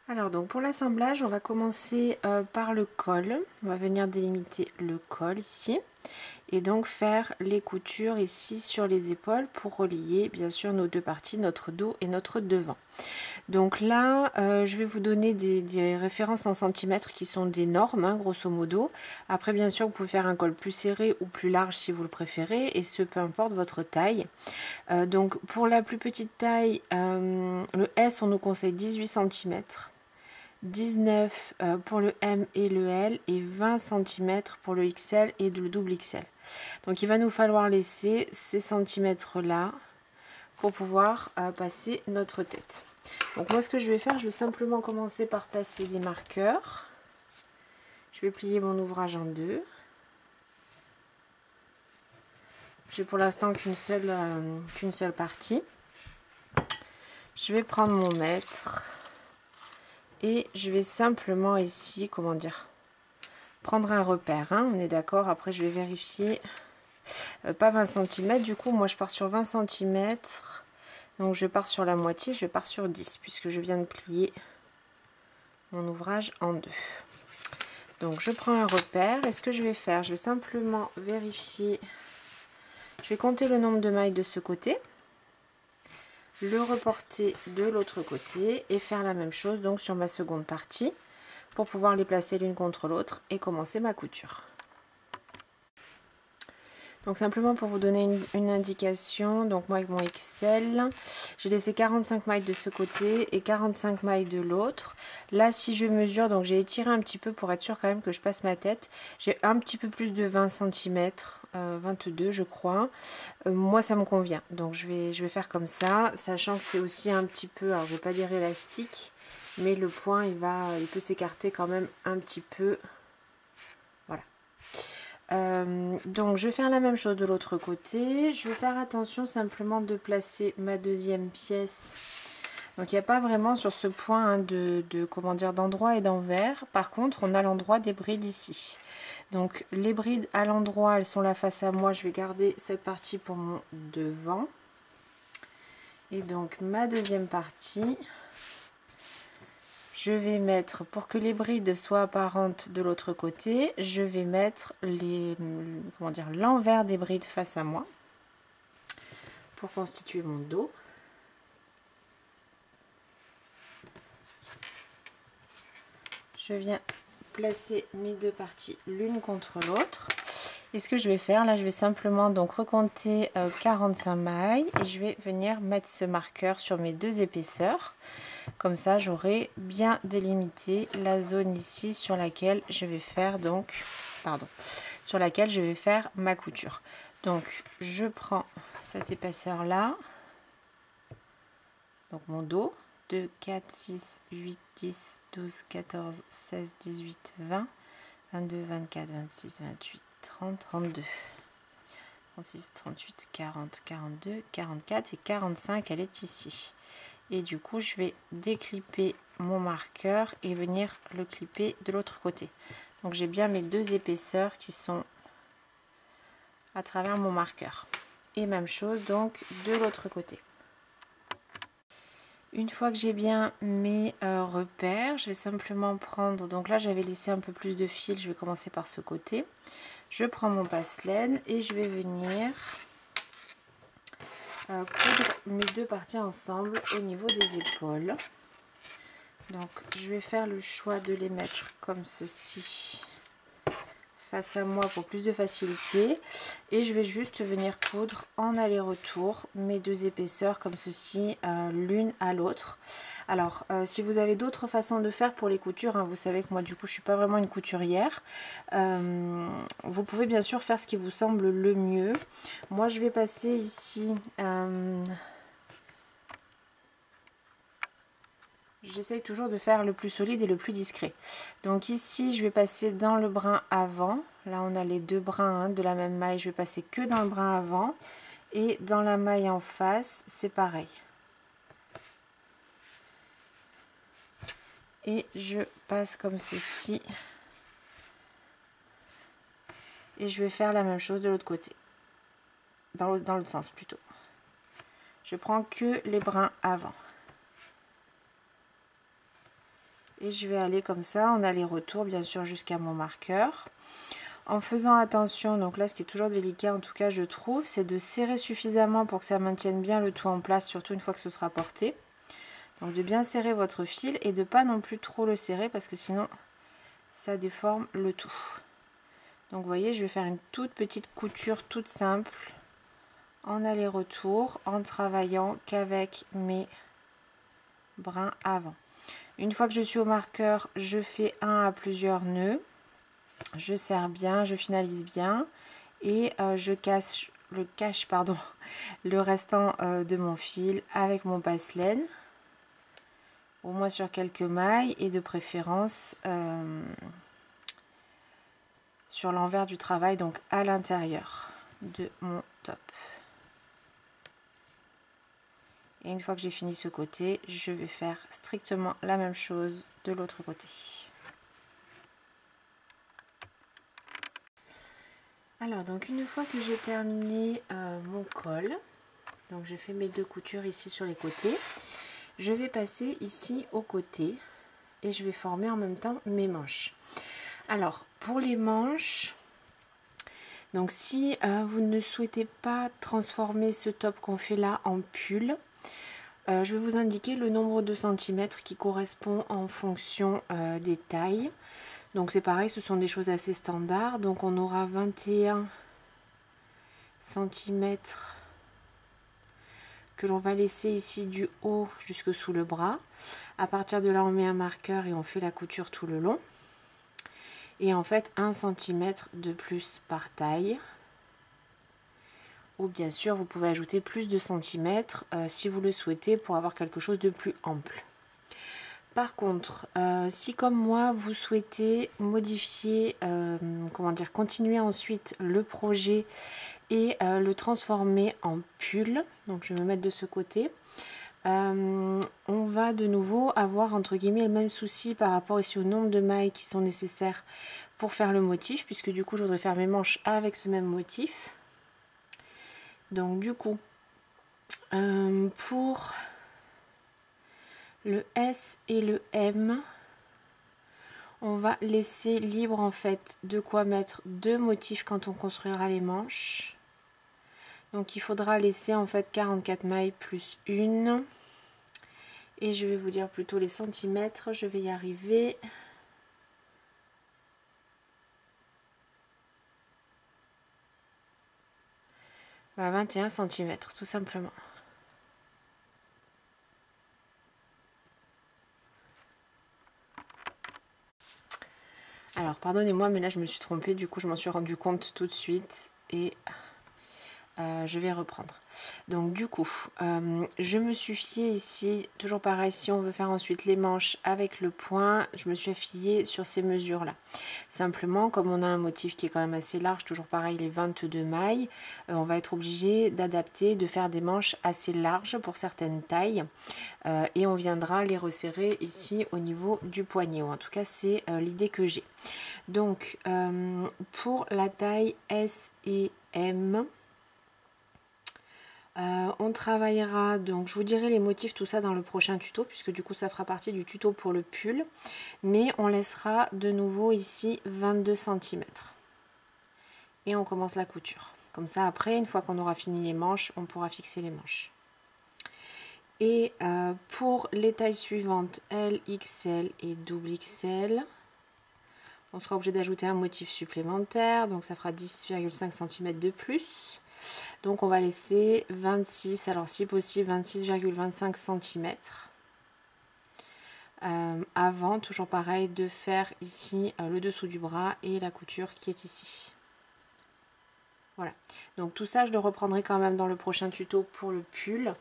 Alors donc pour l'assemblage, on va commencer par le col. On va venir délimiter le col ici. Et donc faire les coutures ici sur les épaules pour relier bien sûr nos deux parties, notre dos et notre devant. Donc là, je vais vous donner des références en centimètres qui sont des normes, hein, grosso modo. Après, bien sûr, vous pouvez faire un col plus serré ou plus large si vous le préférez, et ce, peu importe votre taille. Donc pour la plus petite taille, le S, on nous conseille 18 cm. 19 pour le M et le L et 20 cm pour le XL et le double XL. Donc il va nous falloir laisser ces centimètres là pour pouvoir passer notre tête. Donc moi ce que je vais faire, je vais simplement commencer par placer des marqueurs. Je vais plier mon ouvrage en deux. J'ai pour l'instant qu'une seule partie. Je vais prendre mon mètre. Et je vais simplement ici, comment dire, prendre un repère, hein, on est d'accord. Après je vais vérifier, pas 20 cm, du coup moi je pars sur 20 cm, donc je pars sur la moitié, je pars sur 10, puisque je viens de plier mon ouvrage en deux. Donc je prends un repère, et ce que je vais faire, je vais simplement vérifier, je vais compter le nombre de mailles de ce côté, le reporter de l'autre côté et faire la même chose donc sur ma seconde partie pour pouvoir les placer l'une contre l'autre et commencer ma couture. Donc simplement pour vous donner une indication, donc moi avec mon XL, j'ai laissé 45 mailles de ce côté et 45 mailles de l'autre. Là si je mesure, donc j'ai étiré un petit peu pour être sûr quand même que je passe ma tête, j'ai un petit peu plus de 20 cm, 22 je crois. Moi ça me convient, donc je vais faire comme ça, sachant que c'est aussi un petit peu, alors je vais pas dire élastique, mais le point il peut s'écarter quand même un petit peu. Voilà. Donc je vais faire la même chose de l'autre côté. Je vais faire attention simplement de placer ma deuxième pièce. Donc il n'y a pas vraiment sur ce point hein, comment dire, d'endroit et d'envers. Par contre on a l'endroit des brides ici. Donc les brides à l'endroit, elles sont là face à moi. Je vais garder cette partie pour mon devant. Et donc ma deuxième partie, je vais mettre, pour que les brides soient apparentes de l'autre côté, je vais mettre l'envers des brides face à moi pour constituer mon dos. Je viens placer mes deux parties l'une contre l'autre. Et ce que je vais faire, là je vais simplement donc recompter 45 mailles et je vais venir mettre ce marqueur sur mes deux épaisseurs. Comme ça j'aurai bien délimité la zone ici sur laquelle je vais faire ma couture. Donc je prends cette épaisseur là, donc mon dos, 2, 4, 6, 8, 10, 12, 14, 16, 18, 20, 22, 24, 26, 28, 30, 32, 36, 38, 40, 42, 44 et 45, elle est ici. Et du coup, je vais déclipper mon marqueur et venir le clipper de l'autre côté. Donc j'ai bien mes deux épaisseurs qui sont à travers mon marqueur. Et même chose donc de l'autre côté. Une fois que j'ai bien mes repères, je vais simplement prendre, donc là j'avais laissé un peu plus de fil, je vais commencer par ce côté. Je prends mon passe-laine et je vais venir coudre mes deux parties ensemble au niveau des épaules. Donc je vais faire le choix de les mettre comme ceci face à moi pour plus de facilité et je vais juste venir coudre en aller-retour mes deux épaisseurs comme ceci l'une à l'autre. Alors si vous avez d'autres façons de faire pour les coutures, hein, vous savez que moi du coup je suis pas vraiment une couturière, vous pouvez bien sûr faire ce qui vous semble le mieux. Moi je vais passer ici j'essaye toujours de faire le plus solide et le plus discret. Donc ici, je vais passer dans le brin avant. Là, on a les deux brins hein, de la même maille. Je vais passer que dans le brin avant. Et dans la maille en face, c'est pareil. Et je passe comme ceci. Et je vais faire la même chose de l'autre côté. dans l'autre sens plutôt. Je prends que les brins avant. Et je vais aller comme ça en aller-retour, bien sûr, jusqu'à mon marqueur. En faisant attention, donc là ce qui est toujours délicat en tout cas je trouve, c'est de serrer suffisamment pour que ça maintienne bien le tout en place, surtout une fois que ce sera porté. Donc de bien serrer votre fil et de pas non plus trop le serrer parce que sinon ça déforme le tout. Donc vous voyez, je vais faire une toute petite couture toute simple en aller-retour en travaillant qu'avec mes brins avant. Une fois que je suis au marqueur, je fais un à plusieurs nœuds. Je serre bien, je finalise bien et je cache le restant de mon fil avec mon passe-laine, au moins sur quelques mailles et de préférence sur l'envers du travail, donc à l'intérieur de mon top. Et une fois que j'ai fini ce côté, je vais faire strictement la même chose de l'autre côté. Alors donc une fois que j'ai terminé mon col, donc j'ai fait mes 2 coutures ici sur les côtés, je vais passer ici au côté et je vais former en même temps mes manches. Alors pour les manches, donc si vous ne souhaitez pas transformer ce top qu'on fait là en pull, je vais vous indiquer le nombre de centimètres qui correspond en fonction des tailles. Donc c'est pareil, ce sont des choses assez standards. Donc on aura 21 cm que l'on va laisser ici du haut jusque sous le bras. À partir de là, on met un marqueur et on fait la couture tout le long. Et en fait, 1 cm de plus par taille. Ou bien sûr, vous pouvez ajouter plus de centimètres si vous le souhaitez pour avoir quelque chose de plus ample. Par contre, si comme moi vous souhaitez modifier, continuer ensuite le projet et le transformer en pull, donc je vais me mettre de ce côté, on va de nouveau avoir entre guillemets le même souci par rapport ici au nombre de mailles qui sont nécessaires pour faire le motif, puisque du coup je voudrais faire mes manches avec ce même motif. Donc du coup, pour le S et le M, on va laisser libre en fait de quoi mettre 2 motifs quand on construira les manches. Donc il faudra laisser en fait 44 mailles plus 1. Et je vais vous dire plutôt les centimètres, je vais y arriver. À 21 cm tout simplement. Alors pardonnez-moi mais là je me suis trompée, du coup je m'en suis rendu compte tout de suite et je vais reprendre. Donc du coup je me suis fiée ici, toujours pareil, si on veut faire ensuite les manches avec le point, je me suis affiliée sur ces mesures là. Simplement comme on a un motif qui est quand même assez large, toujours pareil les 22 mailles, on va être obligé d'adapter, de faire des manches assez larges pour certaines tailles et on viendra les resserrer ici au niveau du poignet, ou en tout cas c'est l'idée que j'ai. Donc pour la taille S et M, on travaillera, donc je vous dirai les motifs tout ça dans le prochain tuto, puisque du coup ça fera partie du tuto pour le pull, mais on laissera de nouveau ici 22 cm et on commence la couture. Comme ça après, une fois qu'on aura fini les manches, on pourra fixer les manches. Et pour les tailles suivantes, L, XL et XXL, on sera obligé d'ajouter un motif supplémentaire, donc ça fera 10,5 cm de plus. Donc on va laisser 26, alors si possible 26,25 cm avant, toujours pareil, de faire ici le dessous du bras et la couture qui est ici. Voilà, donc tout ça je le reprendrai quand même dans le prochain tuto pour le pull.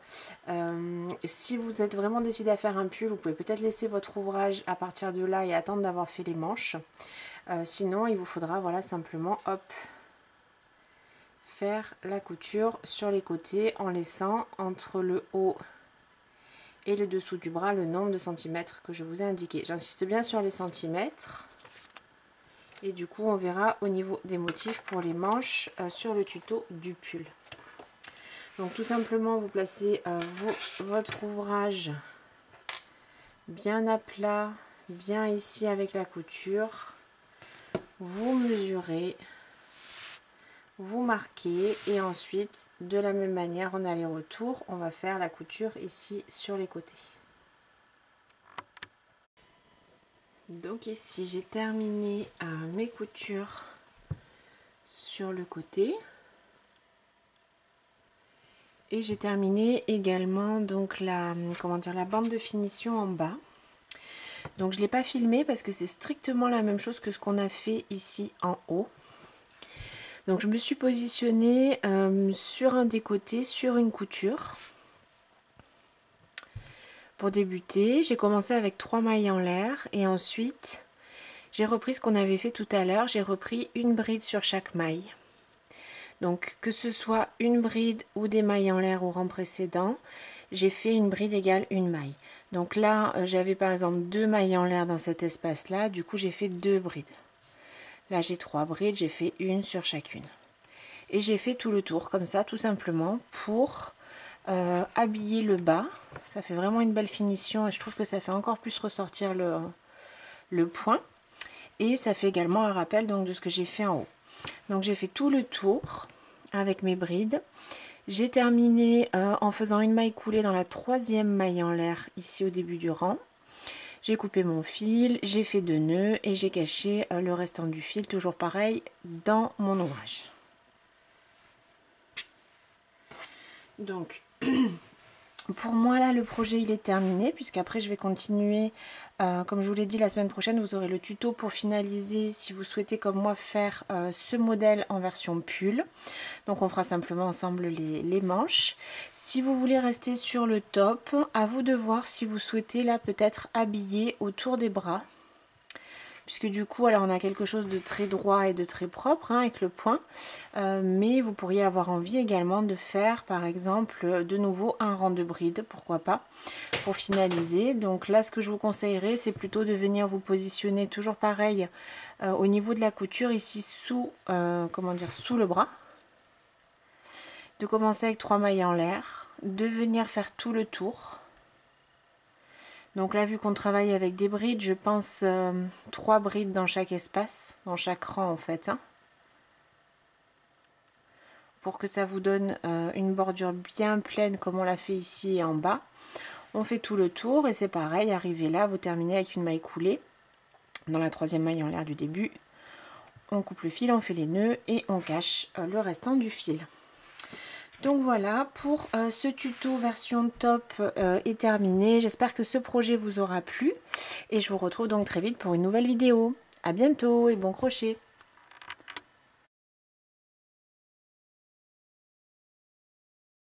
Si vous êtes vraiment décidé à faire un pull, vous pouvez peut-être laisser votre ouvrage à partir de là et attendre d'avoir fait les manches. Sinon il vous faudra voilà simplement hop, faire la couture sur les côtés en laissant entre le haut et le dessous du bras le nombre de centimètres que je vous ai indiqué. J'insiste bien sur les centimètres et du coup on verra au niveau des motifs pour les manches sur le tuto du pull. Donc tout simplement vous placez votre ouvrage bien à plat, bien ici avec la couture, vous mesurez, vous marquez et ensuite de la même manière en aller-retour on va faire la couture ici sur les côtés. Donc ici j'ai terminé mes coutures sur le côté et j'ai terminé également donc la bande de finition en bas. Donc je ne l'ai pas filmé parce que c'est strictement la même chose que ce qu'on a fait ici en haut. Donc je me suis positionnée sur un des côtés, sur une couture. Pour débuter, j'ai commencé avec 3 mailles en l'air et ensuite j'ai repris ce qu'on avait fait tout à l'heure, j'ai repris une bride sur chaque maille. Donc que ce soit une bride ou des mailles en l'air au rang précédent, j'ai fait une bride égale une maille. Donc là j'avais par exemple 2 mailles en l'air dans cet espace là, du coup j'ai fait 2 brides. Là j'ai 3 brides, j'ai fait une sur chacune. Et j'ai fait tout le tour comme ça tout simplement pour habiller le bas. Ça fait vraiment une belle finition et je trouve que ça fait encore plus ressortir le point. Et ça fait également un rappel donc de ce que j'ai fait en haut. Donc j'ai fait tout le tour avec mes brides. J'ai terminé en faisant une maille coulée dans la 3e maille en l'air ici au début du rang. J'ai coupé mon fil, j'ai fait 2 nœuds et j'ai caché le restant du fil, toujours pareil, dans mon ouvrage. Donc pour moi là le projet il est terminé puisqu'après je vais continuer comme je vous l'ai dit la semaine prochaine vous aurez le tuto pour finaliser si vous souhaitez comme moi faire ce modèle en version pull. Donc on fera simplement ensemble les manches. Si vous voulez rester sur le top, à vous de voir si vous souhaitez là peut-être habiller autour des bras. Puisque du coup, alors on a quelque chose de très droit et de très propre avec le point. Mais vous pourriez avoir envie également de faire par exemple de nouveau un rang de bride, pourquoi pas, pour finaliser. Donc là, ce que je vous conseillerais, c'est plutôt de venir vous positionner toujours pareil au niveau de la couture, ici sous, sous le bras. De commencer avec 3 mailles en l'air, de venir faire tout le tour. Donc là, vu qu'on travaille avec des brides, je pense 3 brides dans chaque espace, dans chaque rang en fait. Pour que ça vous donne une bordure bien pleine comme on l'a fait ici en bas. On fait tout le tour et c'est pareil, arrivé là, vous terminez avec une maille coulée. Dans la 3e maille en l'air du début, on coupe le fil, on fait les nœuds et on cache le restant du fil. Donc voilà, pour ce tuto version top est terminé. J'espère que ce projet vous aura plu. Et je vous retrouve donc très vite pour une nouvelle vidéo. À bientôt et bon crochet!